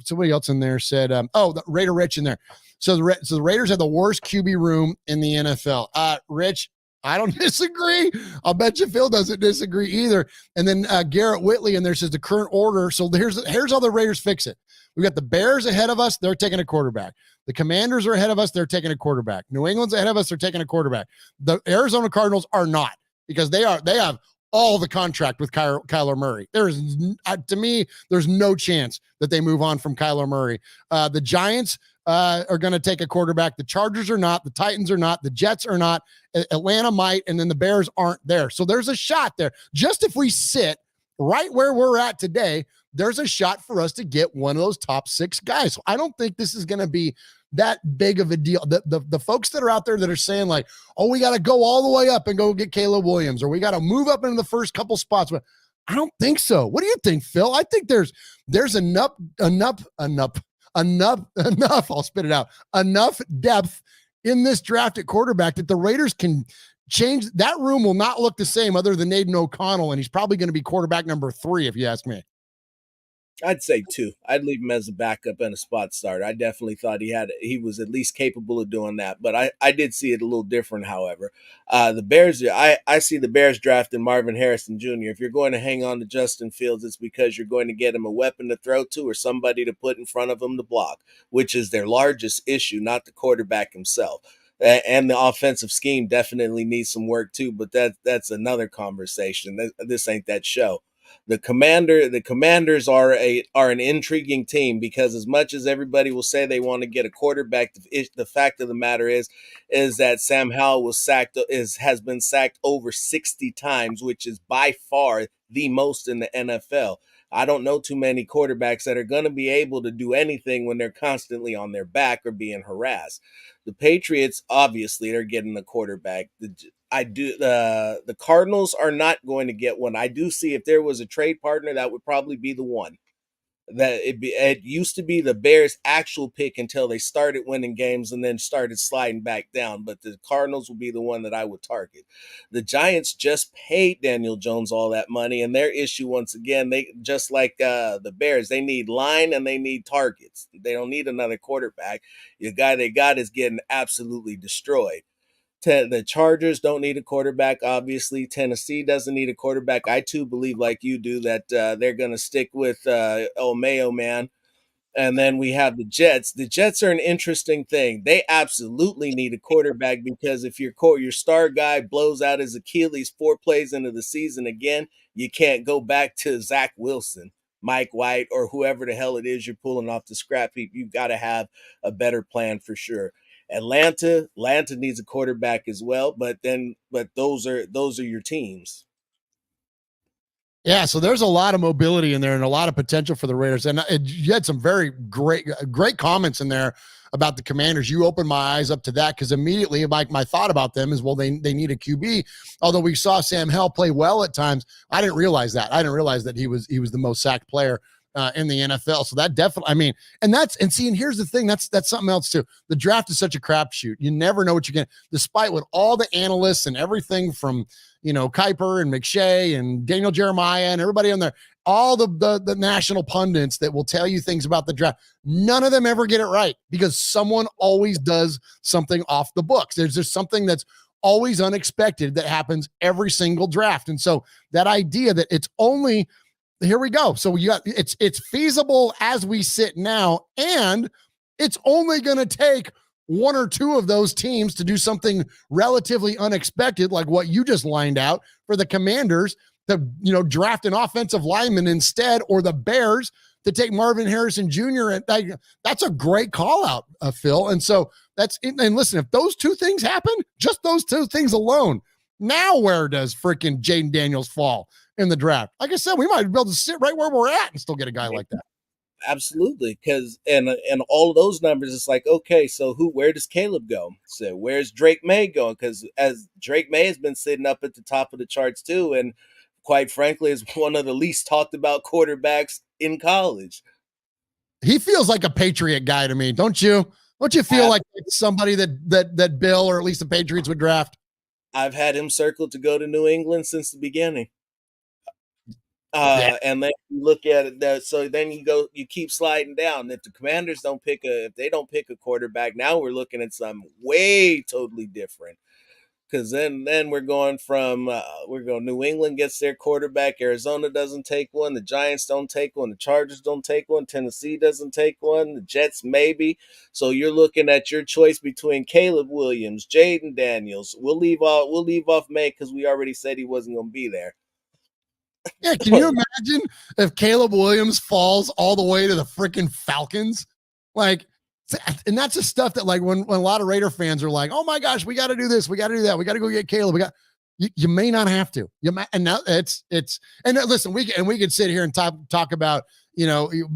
Somebody else in there said, the Raider Rich in there. So the Raiders have the worst QB room in the NFL. Rich, I don't disagree. I'll bet you Phil doesn't disagree either. And then Garrett Whitley in there says the current order. So here's how the Raiders fix it. We got the Bears ahead of us. They're taking a quarterback. The Commanders are ahead of us. They're taking a quarterback. New England's ahead of us. They're taking a quarterback. The Arizona Cardinals are not, because they have all the contract with Kyler Murray. To me, there's no chance that they move on from Kyler Murray. The Giants are going to take a quarterback. The Chargers are not. The Titans are not. The Jets are not. Atlanta might, and then the Bears aren't there. So there's a shot there. Just if we sit right where we're at today, there's a shot for us to get one of those top 6 guys. So I don't think this is going to be that big of a deal. The folks that are out there that are saying like, oh, we got to go all the way up and go get Caleb Williams, or we got to move up into the first couple spots. But I don't think so. What do you think, Phil? I think there's enough, I'll spit it out, enough depth in this draft at quarterback that the Raiders can change. That room will not look the same other than Aiden O'Connell, and he's probably going to be quarterback number 3, if you ask me. I'd say 2. I'd leave him as a backup and a spot starter. I definitely thought he was at least capable of doing that, but I did see it a little different, however. The Bears, I see the Bears drafting Marvin Harrison Jr. If you're going to hang on to Justin Fields, it's because you're going to get him a weapon to throw to or somebody to put in front of him to block, which is their largest issue, not the quarterback himself. And the offensive scheme definitely needs some work too, but that's another conversation. This ain't that show. The Commanders are an intriguing team, because as much as everybody will say they want to get a quarterback, the fact of the matter is that Sam Howell has been sacked over 60 times, which is by far the most in the NFL. I don't know too many quarterbacks that are going to be able to do anything when they're constantly on their back or being harassed. The Patriots, obviously, they're getting a quarterback. The Cardinals are not going to get one. I do see if there was a trade partner, that would probably be the one. It used to be the Bears' actual pick until they started winning games and then started sliding back down. But the Cardinals will be the one that I would target. The Giants just paid Daniel Jones all that money, and their issue, once again, they just like the Bears, they need line and they need targets. They don't need another quarterback. The guy they got is getting absolutely destroyed. The Chargers don't need a quarterback, obviously. Tennessee doesn't need a quarterback. I, too, believe, like you do, that they're going to stick with Mayo Man. And then we have the Jets. The Jets are an interesting thing. They absolutely need a quarterback, because if your star guy blows out his Achilles 4 plays into the season again, you can't go back to Zach Wilson, Mike White, or whoever the hell it is you're pulling off the scrap heap. You've got to have a better plan for sure. Atlanta needs a quarterback as well, but those are your teams. Yeah, so there's a lot of mobility in there and a lot of potential for the Raiders. And you had some very great comments in there about the Commanders. You opened my eyes up to that, because immediately my thought about them is, well, they need a QB. Although we saw Sam Howell play well at times, I didn't realize that. I didn't realize that he was the most sacked player in the NFL. So that definitely, and here's the thing, that's something else too. The draft is such a crapshoot. You never know what you're getting, despite what all the analysts and everything from, Kuiper and McShay and Daniel Jeremiah and everybody on there, all the national pundits that will tell you things about the draft. None of them ever get it right, because someone always does something off the books. There's just something that's always unexpected that happens every single draft. And so that idea that it's only, here we go. So it's feasible as we sit now, and it's only going to take 1 or 2 of those teams to do something relatively unexpected, like what you just lined out for the Commanders to, draft an offensive lineman instead, or the Bears to take Marvin Harrison Jr. And that's a great call out, Phil. And so and listen, if those 2 things happen, just those 2 things alone, now where does freaking Jaden Daniels fall in the draft? Like I said, we might be able to sit right where we're at and still get a guy like that. Absolutely, because and all of those numbers, it's like, okay, so where does Caleb go? So where's Drake May going? Because as Drake May has been sitting up at the top of the charts too, and quite frankly, is one of the least talked about quarterbacks in college. He feels like a Patriot guy to me, don't you? Don't you feel like somebody that Bill or at least the Patriots would draft? I've had him circled to go to New England since the beginning. Yeah. And then you look at it. So then you keep sliding down. If the Commanders if they don't pick a quarterback, now we're looking at something way totally different. Because then we're going New England gets their quarterback, Arizona doesn't take one, the Giants don't take one, the Chargers don't take one, Tennessee doesn't take one, the Jets maybe. So you're looking at your choice between Caleb Williams, Jaden Daniels. We'll leave off May because we already said he wasn't going to be there. Yeah, can you imagine if Caleb Williams falls all the way to the freaking Falcons? Like, and that's the stuff that, like, when a lot of Raider fans are like, "Oh my gosh, we got to do this, we got to do that, we got to go get Caleb." You may not have to. And now it's and listen, we could sit here and talk about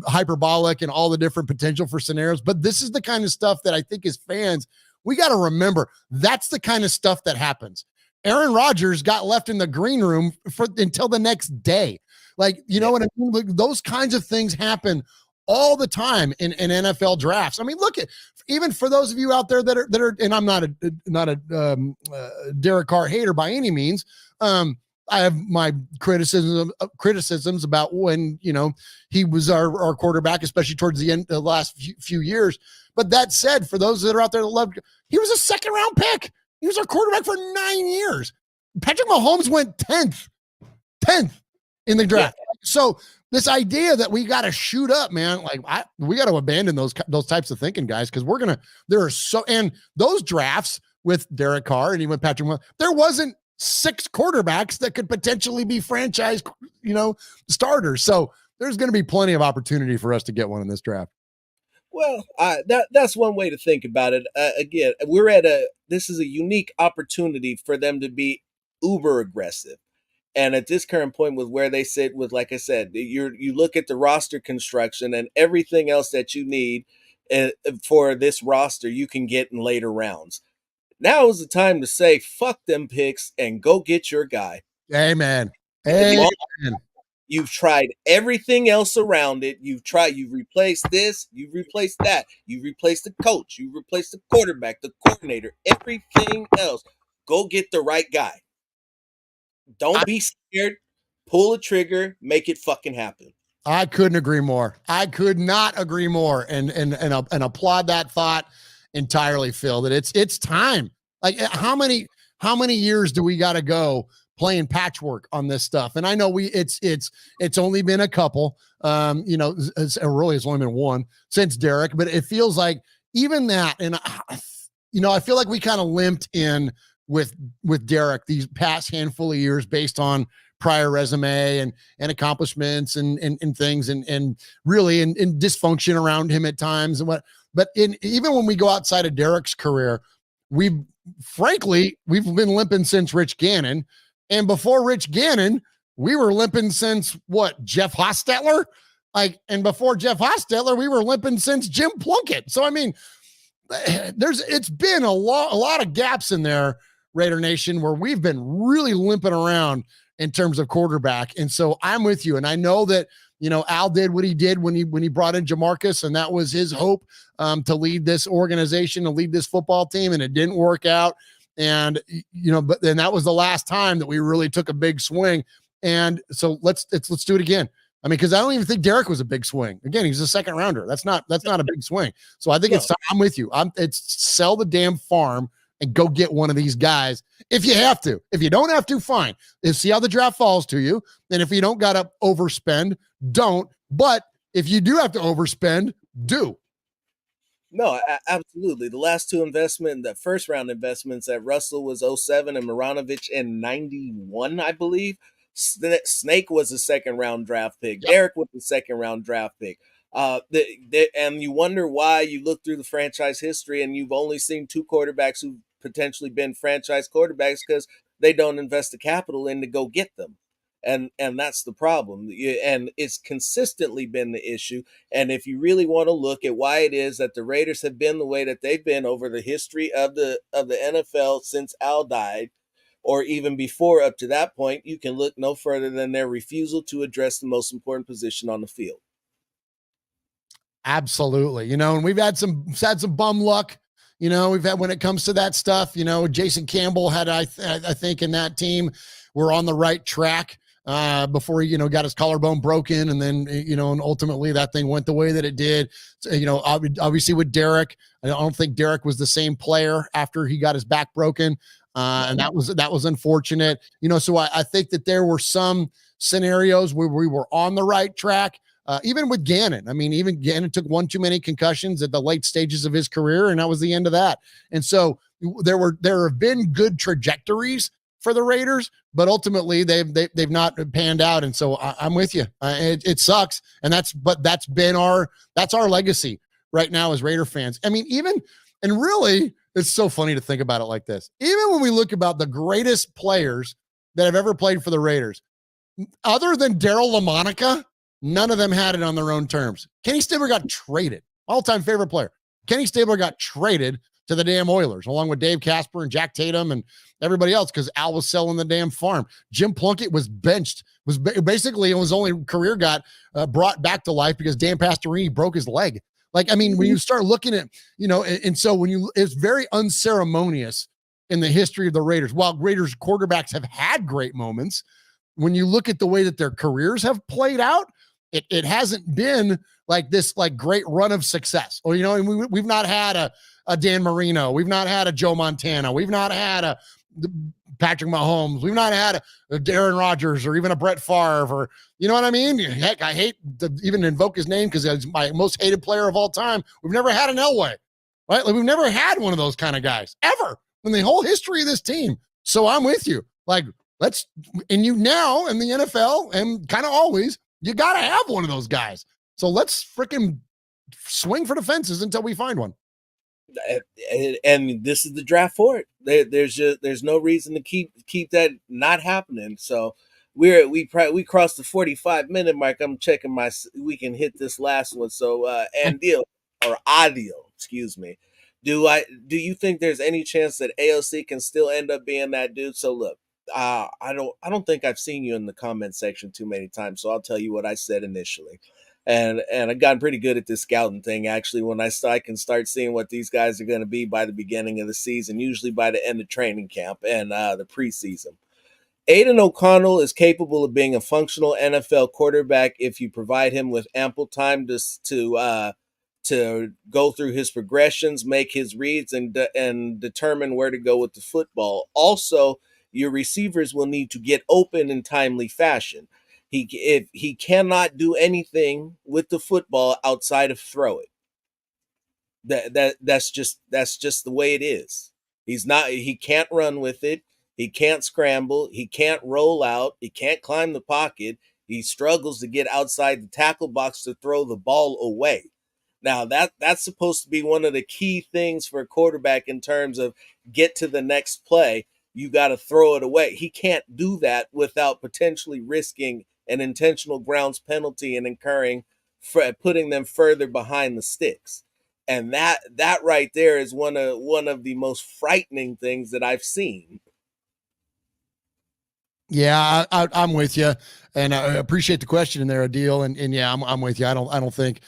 hyperbolic and all the different potential for scenarios, but this is the kind of stuff that I think as fans we got to remember. That's the kind of stuff that happens. Aaron Rodgers got left in the green room until the next day. Like, you know what I mean? Like, those kinds of things happen all the time in NFL drafts. I mean, look at, even for those of you out there that are, and I'm not a Derek Carr hater by any means. I have my criticisms about when, he was our quarterback, especially towards the end, the last few years. But that said, for those that are out there that love, he was a second round pick. He was our quarterback for 9 years. Patrick Mahomes went 10th in the draft. Yeah. So this idea that we got to shoot up, man, like we got to abandon those types of thinking, guys, because and those drafts with Derek Carr and even Patrick Mahomes, there wasn't 6 quarterbacks that could potentially be franchise, starters. So there's going to be plenty of opportunity for us to get one in this draft. Well, that's one way to think about it. Again, this is a unique opportunity for them to be uber aggressive. And at this current point with where they sit with, like I said, you look at the roster construction and everything else that you need for this roster, you can get in later rounds. Now is the time to say, fuck them picks and go get your guy. Amen. You've tried everything else around it. You've replaced this, you've replaced that, you've replaced the coach, you've replaced the quarterback, the coordinator, everything else. Go get the right guy. Don't be scared. Pull a trigger, make it fucking happen. I couldn't agree more. I could not agree more, and applaud that thought entirely, Phil. That it's time. Like, how many years do we got to go playing patchwork on this stuff? And I know it's only been a couple. It's only been one since Derek, but it feels like even that. And I feel like we kind of limped in with Derek these past handful of years based on prior resume and accomplishments and things and really and dysfunction around him at times and what. But even when we go outside of Derek's career, we've been limping since Rich Gannon. And before Rich Gannon, we were limping since what, Jeff Hostetler? And before Jeff Hostetler, we were limping since Jim Plunkett. So, I mean, it's been a lot of gaps in there, Raider Nation, where we've been really limping around in terms of quarterback. And so I'm with you. And I know that, Al did what he did when he brought in Jamarcus, and that was his hope to lead this organization, to lead this football team, and it didn't work out. And, but then that was the last time that we really took a big swing. And so let's do it again. I mean, because I don't even think Derek was a big swing. Again, he's a second rounder. That's not a big swing. So I think I'm with you. It's sell the damn farm and go get one of these guys if you have to. If you don't have to, fine. See how the draft falls to you. And if you don't got to overspend, don't. But if you do have to overspend, do. No, absolutely. The last two the first round investments at Russell was 07 and Maranovich in 91, I believe. Snake was a second round draft pick. Yep. Derek was the second round draft pick. And you wonder why you look through the franchise history and you've only seen 2 quarterbacks who've potentially been franchise quarterbacks because they don't invest the capital in to go get them. And that's the problem. And it's consistently been the issue. And if you really want to look at why it is that the Raiders have been the way that they've been over the history of the NFL since Al died, or even before up to that point, you can look no further than their refusal to address the most important position on the field. Absolutely. And we've had some bum luck. We've had when it comes to that stuff. Jason Campbell had, I think, in that team, we're on the right track before he, got his collarbone broken, and then and ultimately that thing went the way that it did. So, obviously with Derek, I don't think Derek was the same player after he got his back broken, and that was unfortunate. So I think that there were some scenarios where we were on the right track. Even with Gannon, even Gannon took one too many concussions at the late stages of his career, and that was the end of that. And so there have been good trajectories for the Raiders, but ultimately they've not panned out. And so I'm with you. It sucks, and that's been our legacy right now as Raider fans. And really, it's so funny to think about it like this. Even when we look about the greatest players that have ever played for the Raiders, other than Daryl LaMonica, none of them had it on their own terms. Kenny Stabler got traded. All-time favorite player. Kenny Stabler got traded to the damn Oilers, along with Dave Casper and Jack Tatum and everybody else, because Al was selling the damn farm. Jim Plunkett was benched. Basically, his only career got brought back to life because Dan Pastorini broke his leg. When you start looking at, and so it's very unceremonious in the history of the Raiders. While Raiders quarterbacks have had great moments, when you look at the way that their careers have played out, it hasn't been like this great run of success. Or, we've not had a Dan Marino. We've not had a Joe Montana. We've not had a Patrick Mahomes. We've not had a Aaron Rodgers or even a Brett Favre, or, you know what I mean? Heck, I hate to even invoke his name because he's my most hated player of all time. We've never had an Elway, right? We've never had one of those kind of guys ever in the whole history of this team. So I'm with you. Now in the NFL, and kind of always, you got to have one of those guys. So let's freaking swing for the fences until we find one. And this is the draft for it. There's no reason to keep that not happening. So we crossed the 45-minute mark. I'm checking we can hit this last one. So Adil, excuse me. Do you think there's any chance that AOC can still end up being that dude? So look, I don't think I've seen you in the comment section too many times, so I'll tell you what I said initially. And I've gotten pretty good at this scouting thing, actually, when I can start seeing what these guys are going to be by the beginning of the season, usually by the end of training camp and the preseason. Aiden O'Connell is capable of being a functional NFL quarterback if you provide him with ample time to go through his progressions, make his reads, and determine where to go with the football. Also, your receivers will need to get open in timely fashion. If he cannot do anything with the football outside of throw it. That's just the way it is. He can't run with it. He can't scramble. He can't roll out. He can't climb the pocket. He struggles to get outside the tackle box to throw the ball away. Now that's supposed to be one of the key things for a quarterback in terms of get to the next play. You got to throw it away. He can't do that without potentially risking an intentional grounds penalty and putting them further behind the sticks. And that right there is one of the most frightening things that I've seen. Yeah, I'm with you, and I appreciate the question in there, Adil. And yeah, I'm with you. I don't think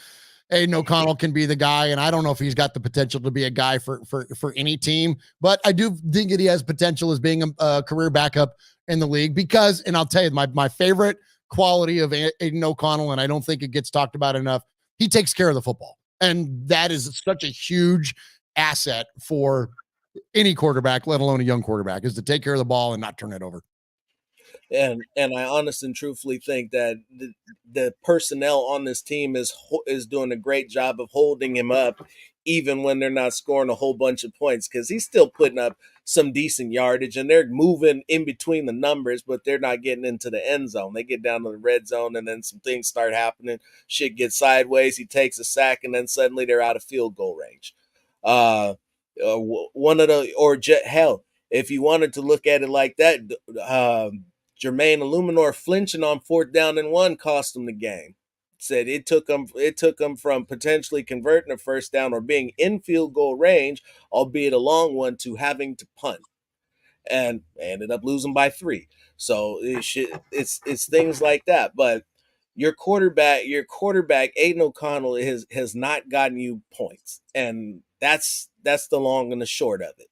Aiden O'Connell can be the guy, and I don't know if he's got the potential to be a guy for any team, but I do think that he has potential as being a career backup in the league because, and I'll tell you, my favorite quality of Aiden O'Connell, and I don't think it gets talked about enough, he takes care of the football, and that is such a huge asset for any quarterback, let alone a young quarterback, is to take care of the ball and not turn it over. And I honestly and truthfully think that the personnel on this team is doing a great job of holding him up, even when they're not scoring a whole bunch of points, because he's still putting up some decent yardage, and they're moving in between the numbers, but they're not getting into the end zone. They get down to the red zone, and then some things start happening. Shit gets sideways. He takes a sack, and then suddenly they're out of field goal range. Hell, if you wanted to look at it like that, Jermaine Illuminor flinching on 4th down and 1 cost him the game. Said it took him from potentially converting a first down or being in field goal range, albeit a long one, to having to punt, and ended up losing by 3. So it's things like that. But your quarterback, Aiden O'Connell has not gotten you points, and that's the long and the short of it.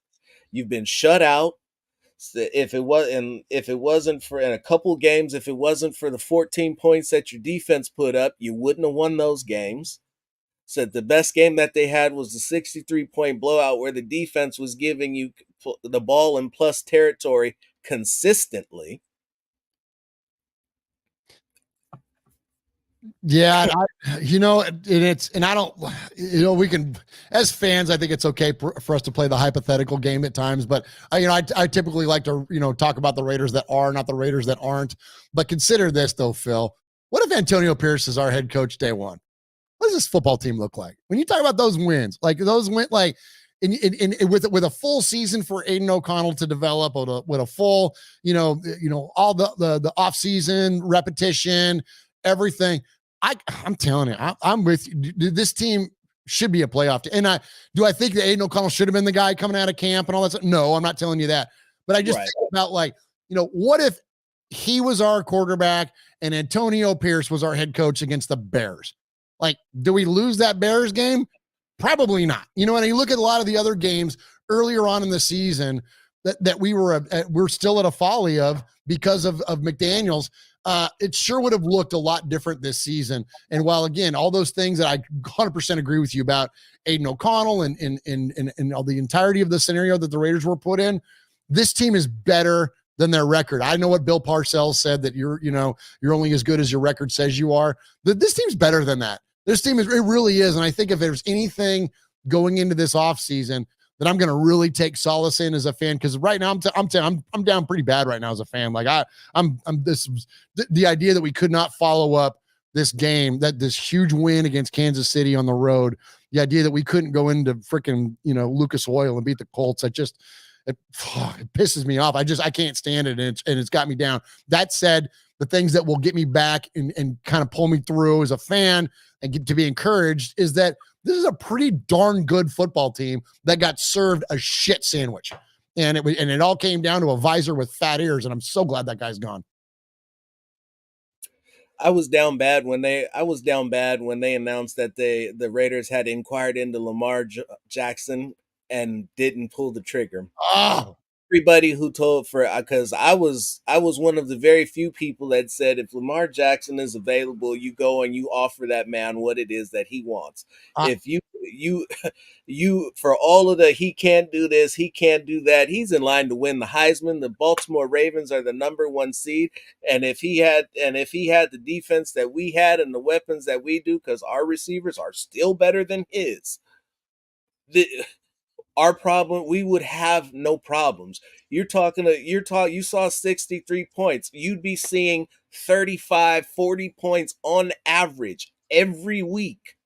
You've been shut out. So if it wasn't for in a couple games, if it wasn't for the 14 points that your defense put up, you wouldn't have won those games. So the best game that they had was the 63-point blowout where the defense was giving you the ball in plus territory consistently. Yeah, and I don't, we can, as fans, I think it's okay for us to play the hypothetical game at times, but I typically like to, talk about the Raiders that are, not the Raiders that aren't. But consider this though, Phil. What if Antonio Pierce is our head coach day one? What does this football team look like? When you talk about those wins, like those went like with a full season for Aiden O'Connell to develop, with a full, all the off season repetition, everything. I'm telling you, I'm with you. This team should be a playoff team. And I think that Aiden O'Connell should have been the guy coming out of camp and all that stuff? No, I'm not telling you that. But I just think about what if he was our quarterback and Antonio Pierce was our head coach against the Bears? Like, do we lose that Bears game? Probably not. And you look at a lot of the other games earlier on in the season that we're still at a folly of because of McDaniels. It sure would have looked a lot different this season. And while, again, all those things that I 100% agree with you about Aiden O'Connell and all the entirety of the scenario that the Raiders were put in, this team is better than their record. I know what Bill Parcells said, that you're only as good as your record says you are. This team's better than that. This team it really is. And I think if there's anything going into this offseason that I'm going to really take solace in as a fan, because right now I'm down pretty bad right now as a fan. Like the idea that we could not follow up this game, that this huge win against Kansas City on the road, the idea that we couldn't go into freaking Lucas Oil and beat the Colts, it pisses me off. I can't stand it, and it's got me down. That said, the things that will get me back and kind of pull me through as a fan and get to be encouraged is that this is a pretty darn good football team that got served a shit sandwich. And it all came down to a visor with fat ears, and I'm so glad that guy's gone. I was down bad when they announced that the Raiders had inquired into Lamar Jackson and didn't pull the trigger. Oh, everybody who told because I was one of the very few people that said if Lamar Jackson is available, you go and you offer that man what it is that he wants. If you for all of the he can't do this, he can't do that, he's in line to win the Heisman. The Baltimore Ravens are the number 1 seed, and if he had the defense that we had and the weapons that we do, because our receivers are still better than his, our problem, we would have no problems. You saw 63 points. You'd be seeing 35, 40 points on average every week.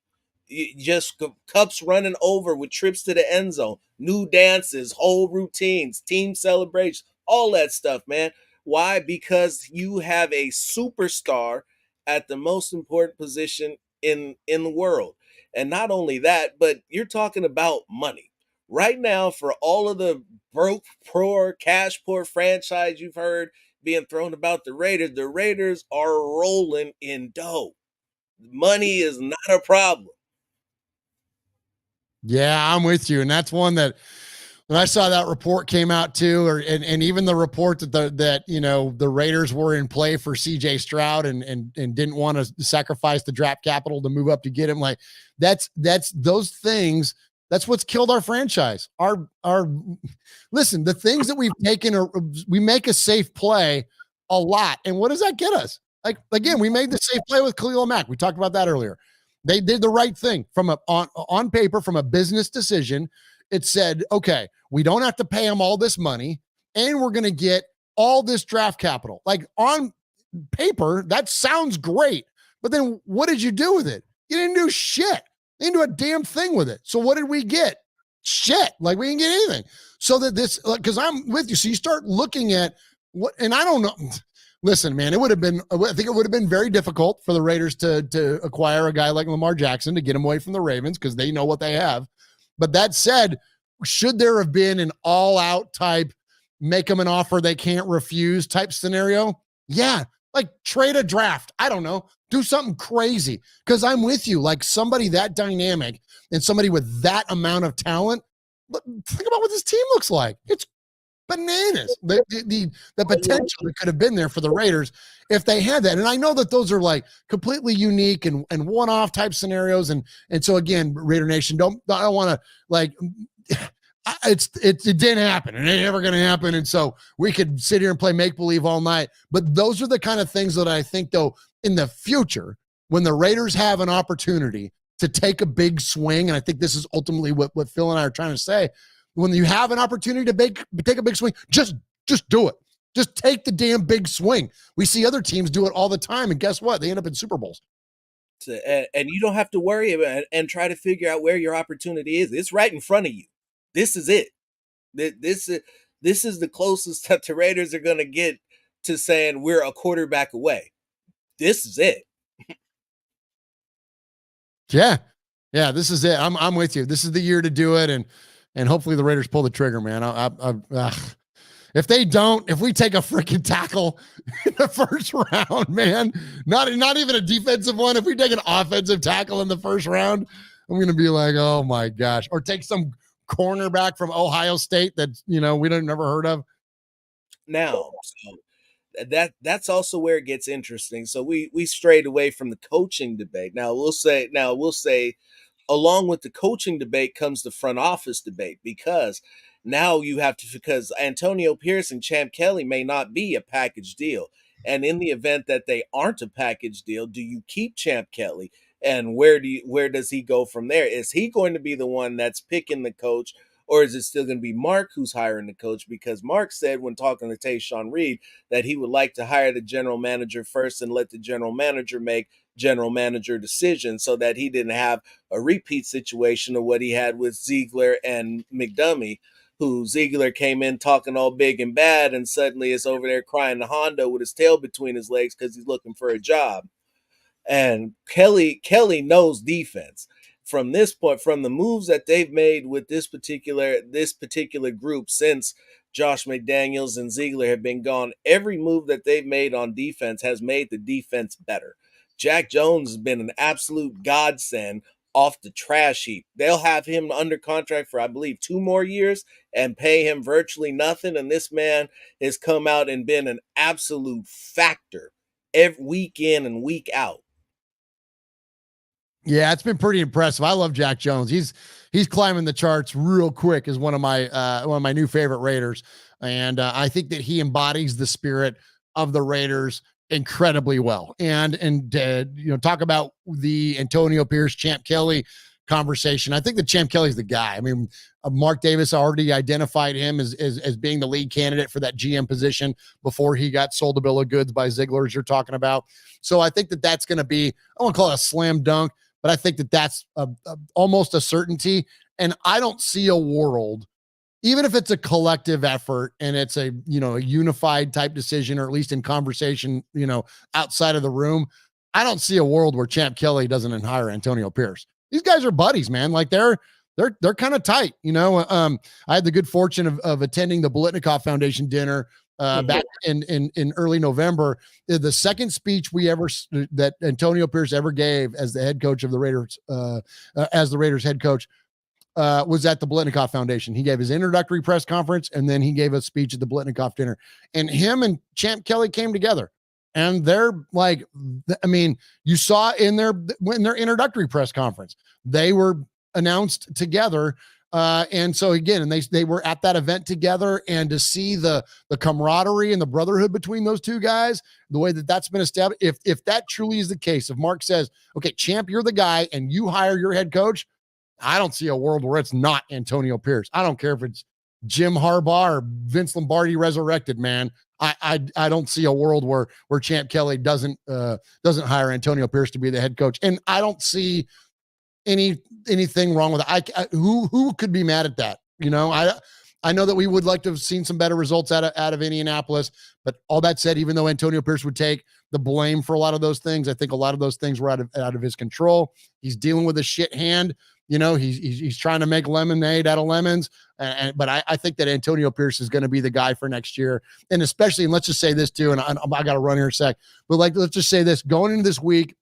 Just cups running over with trips to the end zone, new dances, whole routines, team celebrations, all that stuff, man. Why? Because you have a superstar at the most important position in the world. And not only that, but you're talking about money. Right now, for all of the broke, poor, cash poor franchise you've heard being thrown about the Raiders are rolling in dough. Money is not a problem. Yeah, I'm with you. And that's one that when I saw that report came out too, and even the report that the Raiders were in play for CJ Stroud and didn't want to sacrifice the draft capital to move up to get him. Like that's those things. That's what's killed our franchise. Listen, the things that we've taken, we make a safe play a lot. And what does that get us? Like, again, we made the safe play with Khalil Mack. We talked about that earlier. They did the right thing on paper, from a business decision. It said, okay, we don't have to pay him all this money, and we're going to get all this draft capital. Like, on paper, that sounds great. But then what did you do with it? You didn't do shit. You didn't do a damn thing with it. So what did we get? Shit. Like, we didn't get anything. So that because I'm with you. So you start looking at what, and I don't know. Listen, man, I think it would have been very difficult for the Raiders to acquire a guy like Lamar Jackson to get him away from the Ravens, because they know what they have. But that said, should there have been an all-out type, make them an offer they can't refuse type scenario? Yeah. Like, trade a draft. I don't know. Do something crazy, because I'm with you. Like, somebody that dynamic and somebody with that amount of talent, think about what this team looks like. It's bananas. The potential that could have been there for the Raiders if they had that. And I know that those are like completely unique and one-off type scenarios. And so again, Raider Nation, I don't want to like it didn't happen. It ain't ever going to happen. And so we could sit here and play make-believe all night. But those are the kind of things that I think, though, in the future, when the Raiders have an opportunity to take a big swing, and I think this is ultimately what Phil and I are trying to say, when you have an opportunity to take a big swing, just do it. Just take the damn big swing. We see other teams do it all the time, and guess what? They end up in Super Bowls. And you don't have to worry about it and try to figure out where your opportunity is. It's right in front of you. This is it. This is the closest that the Raiders are going to get to saying we're a quarterback away. This is it. Yeah, this is it. I'm with you. This is the year to do it, and hopefully the Raiders pull the trigger, man. If they don't, if we take a freaking tackle in the first round, man, not even a defensive one. If we take an offensive tackle in the first round, I'm going to be like, oh my gosh. Or take some cornerback from Ohio State that, we don't never heard of. Now, so that's also where it gets interesting. So we strayed away from the coaching debate. Now we'll say along with the coaching debate comes the front office debate, because now because Antonio Pierce and Champ Kelly may not be a package deal. And in the event that they aren't a package deal, do you keep Champ Kelly? And where does he go from there? Is he going to be the one that's picking the coach, or is it still going to be Mark who's hiring the coach? Because Mark said when talking to Tayshaun Reed that he would like to hire the general manager first and let the general manager make general manager decisions, so that he didn't have a repeat situation of what he had with Ziegler and McDummy, who Ziegler came in talking all big and bad and suddenly is over there crying to Hondo with his tail between his legs because he's looking for a job. And Kelly knows defense. From this point, from the moves that they've made with this particular group since Josh McDaniels and Ziegler have been gone, every move that they've made on defense has made the defense better. Jack Jones has been an absolute godsend off the trash heap. They'll have him under contract for, I believe, 2 more years and pay him virtually nothing. And this man has come out and been an absolute factor every week in and week out. Yeah, it's been pretty impressive. I love Jack Jones. He's climbing the charts real quick as one of my new favorite Raiders. And I think that he embodies the spirit of the Raiders incredibly well. And talk about the Antonio Pierce, Champ Kelly conversation. I think that Champ Kelly's the guy. I mean, Mark Davis already identified him as being the lead candidate for that GM position before he got sold a bill of goods by Ziegler, as you're talking about. So I think that that's going to be, I won't call it a slam dunk, but I think that that's almost a certainty. And I don't see a world, even if it's a collective effort and it's a unified type decision, or at least in conversation, outside of the room, I don't see a world where Champ Kelly doesn't hire Antonio Pierce. These guys are buddies, man. Like they're kind of tight. I had the good fortune of attending the Bolitnikoff Foundation dinner back in early November. The second speech that Antonio Pierce ever gave as the head coach of the Raiders, as the Raiders head coach, was at the Bolitnikoff Foundation. He gave his introductory press conference, and then he gave a speech at the Bolitnikoff dinner. And him and Champ Kelly came together. And they're like, I mean, you saw in their introductory press conference, they were announced together. And so again, and they were at that event together, and to see the camaraderie and the brotherhood between those two guys, the way that that's been established, if that truly is the case, if Mark says, okay, Champ, you're the guy, and you hire your head coach, I don't see a world where it's not Antonio Pierce. I don't care if it's Jim Harbaugh or Vince Lombardi resurrected, man. I don't see a world where Champ Kelly doesn't hire Antonio Pierce to be the head coach. And I don't see anything wrong with it. Who could be mad at that? I know that we would like to have seen some better results out of Indianapolis, but all that said, even though Antonio Pierce would take the blame for a lot of those things, I think a lot of those things were out of his control. He's dealing with a shit hand. He's trying to make lemonade out of lemons. But I think that Antonio Pierce is going to be the guy for next year. And especially, and let's just say this too, and I got to run here in a sec, but let's just say this going into this week,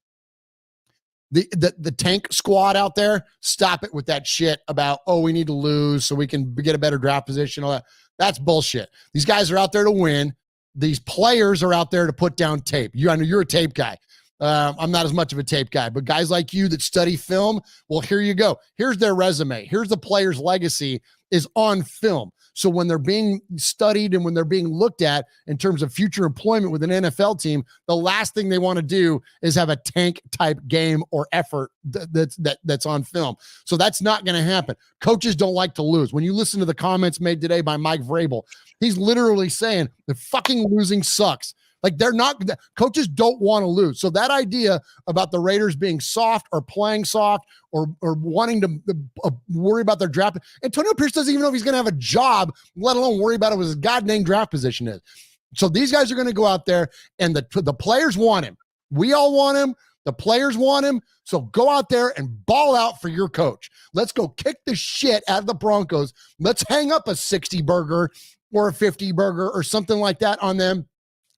the tank squad out there, stop it with that shit about, we need to lose so we can get a better draft position. All that. That's bullshit. These guys are out there to win. These players are out there to put down tape. I know you're a tape guy. I'm not as much of a tape guy, but guys like you that study film, well, here you go. Here's their resume. Here's the player's legacy is on film. So when they're being studied and when they're being looked at in terms of future employment with an NFL team, the last thing they want to do is have a tank type game or effort that's on film. So that's not going to happen. Coaches don't like to lose. When you listen to the comments made today by Mike Vrabel, he's literally saying the fucking losing sucks. Like coaches don't want to lose. So that idea about the Raiders being soft or playing soft or wanting to worry about their draft, Antonio Pierce doesn't even know if he's going to have a job, let alone worry about what his goddamn draft position is. So these guys are going to go out there and the players want him. We all want him. The players want him. So go out there and ball out for your coach. Let's go kick the shit out of the Broncos. Let's hang up a 60 burger or a 50 burger or something like that on them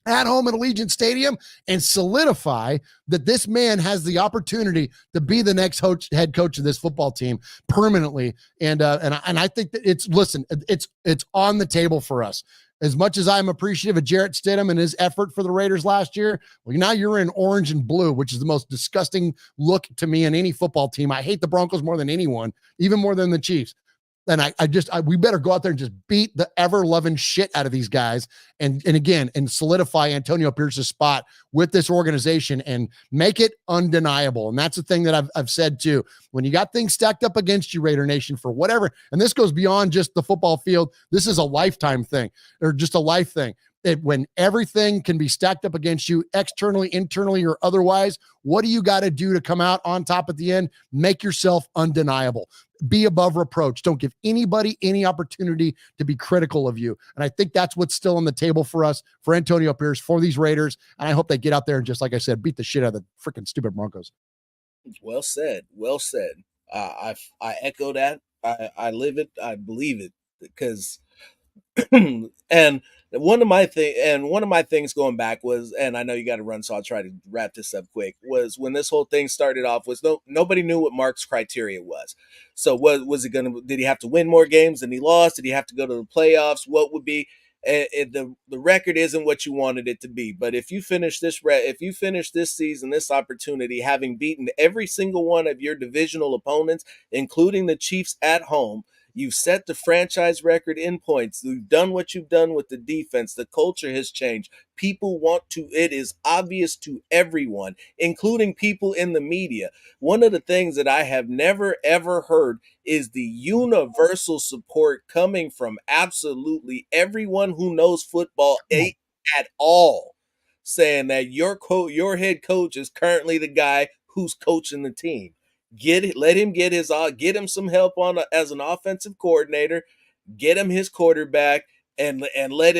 at home at Allegiant Stadium and solidify that this man has the opportunity to be the next head coach of this football team permanently. And I think that it's on the table for us. As much as I'm appreciative of Jarrett Stidham and his effort for the Raiders last year, well, now you're in orange and blue, which is the most disgusting look to me in any football team. I hate the Broncos more than anyone, even more than the Chiefs. And we better go out there and just beat the ever-loving shit out of these guys and solidify Antonio Pierce's spot with this organization and make it undeniable. And that's the thing that I've said too. When you got things stacked up against you, Raider Nation, for whatever, and this goes beyond just the football field, this is a lifetime thing or just a life thing. When everything can be stacked up against you externally, internally, or otherwise, what do you got to do to come out on top at the end? Make yourself undeniable. Be above reproach. Don't give anybody any opportunity to be critical of you. And I think that's what's still on the table for us, for Antonio Pierce, for these Raiders. And I hope they get out there and just, like I said, beat the shit out of the freaking stupid Broncos. Well said. Well said. I echo that. I live it. I believe it because and one of my things going back was, and I know you got to run, so I'll try to wrap this up quick, was when this whole thing started off was nobody knew what Mark's criteria was. So was it did he have to win more games than he lost? Did he have to go to the playoffs? What would be the record isn't what you wanted it to be. But if you finish this season, this opportunity, having beaten every single one of your divisional opponents, including the Chiefs at home, you've set the franchise record in points. You've done what you've done with the defense. The culture has changed. People it is obvious to everyone, including people in the media. One of the things that I have never, ever heard is the universal support coming from absolutely everyone who knows football at all, saying that your head coach is currently the guy who's coaching the team. Let him get him some help as an offensive coordinator, get him his quarterback and let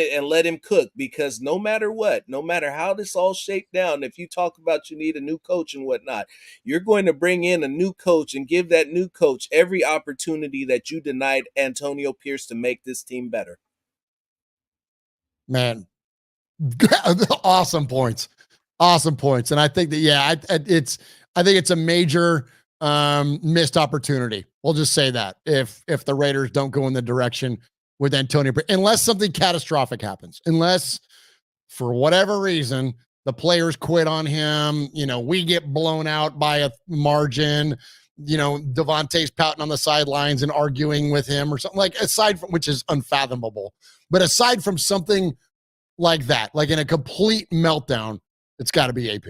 him cook, because no matter how this all shaped down, if you talk about you need a new coach and whatnot, you're going to bring in a new coach and give that new coach every opportunity that you denied Antonio Pierce to make this team better. Man, awesome points. And I think that, I think it's a major missed opportunity. We'll just say that if the Raiders don't go in the direction with Antonio, unless something catastrophic happens, unless for whatever reason the players quit on him, we get blown out by a margin, Devontae's pouting on the sidelines and arguing with him or something, like, aside from, which is unfathomable, but aside from something like that, like in a complete meltdown, it's got to be AP.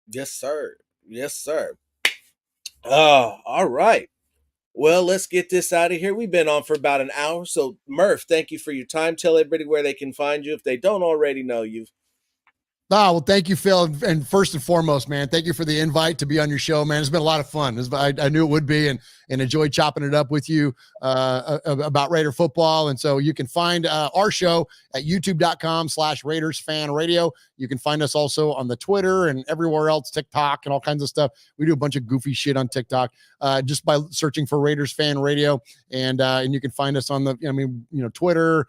Yes, sir. All right. Well, let's get this out of here. We've been on for about an hour. So, Murf, thank you for your time. Tell everybody where they can find you if they don't already know you. Oh, well, thank you, Phil. And first and foremost, man, thank you for the invite to be on your show, man. It's been a lot of fun. I knew it would be, and enjoyed chopping it up with you about Raider football. And so you can find our show at youtube.com/Raiders Fan Radio. You can find us also on the Twitter and everywhere else, TikTok and all kinds of stuff. We do a bunch of goofy shit on TikTok just by searching for Raiders Fan Radio. And you can find us on Twitter,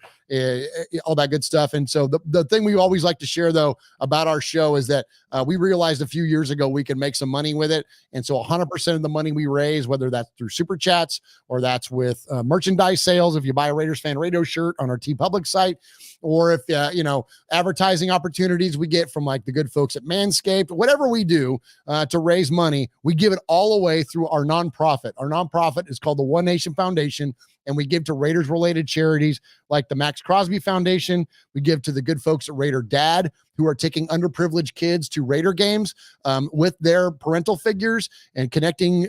all that good stuff. And so the thing we always like to share, though, about our show is that we realized a few years ago we can make some money with it. And so 100% of the money we raise, whether that's through super chats or that's with merchandise sales, if you buy a Raiders Fan Radio shirt on our TeePublic site, or if, advertising opportunities we get from like the good folks at Manscaped, whatever we do to raise money, we give it all away through our nonprofit. Our nonprofit is called the One Nation Foundation, and we give to Raiders related charities like the Max Crosby Foundation. We give to the good folks at Raider Dad, who are taking underprivileged kids to Raider games with their parental figures and connecting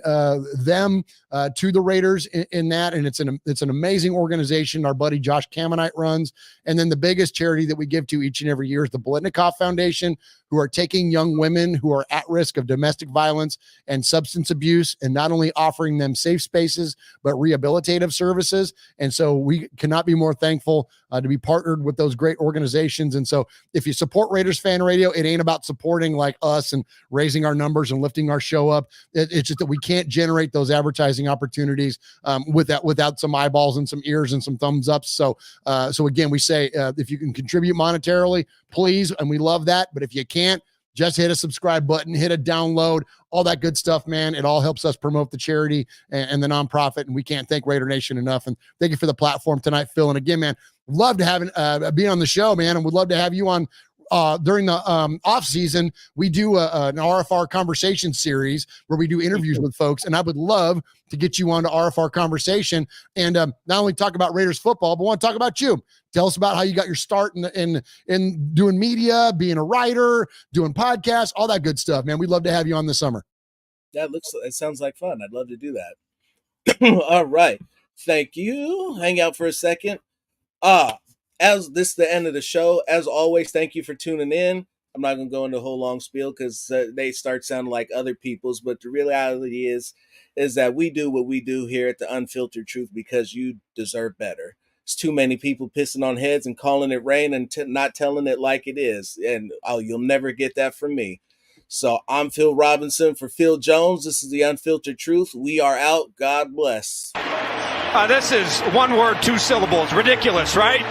them to the Raiders in that. And it's an amazing organization our buddy Josh Kamanite runs. And then the biggest charity that we give to each and every year is the Bolitnikoff Foundation, who are taking young women who are at risk of domestic violence and substance abuse, and not only offering them safe spaces, but rehabilitative services. And so we cannot be more thankful to be partnered with those great organizations. And so if you support Raiders Fan Radio, it ain't about supporting like us and raising our numbers and lifting our show up. It's just that we can't generate those advertising opportunities without some eyeballs and some ears and some thumbs up. So again, we say if you can contribute monetarily, please, and we love that. But if you can't, just hit a subscribe button, hit a download, all that good stuff, man. It all helps us promote the charity and the nonprofit, and we can't thank Raider Nation enough. And thank you for the platform tonight, Phil. And again, man, love to have be on the show, man, and would love to have you on during the off season. We do an RFR conversation series where we do interviews with folks, and I would love to get you on to RFR conversation and not only talk about Raiders football, but want to talk about you. Tell us about how you got your start in doing media, being a writer, doing podcasts, all that good stuff, man. We'd love to have you on this summer. It sounds like fun. I'd love to do that. All right. Thank you. Hang out for a second. As this is the end of the show, as always, thank you for tuning in. I'm not going to go into a whole long spiel because they start sounding like other people's, but the reality is that we do what we do here at the Unfiltered Truth because you deserve better. It's too many people pissing on heads and calling it rain and not telling it like it is. And you'll never get that from me. So I'm Phil Robinson for Phil Jones. This is the Unfiltered Truth. We are out. God bless. This is one word, two syllables. Ridiculous, right?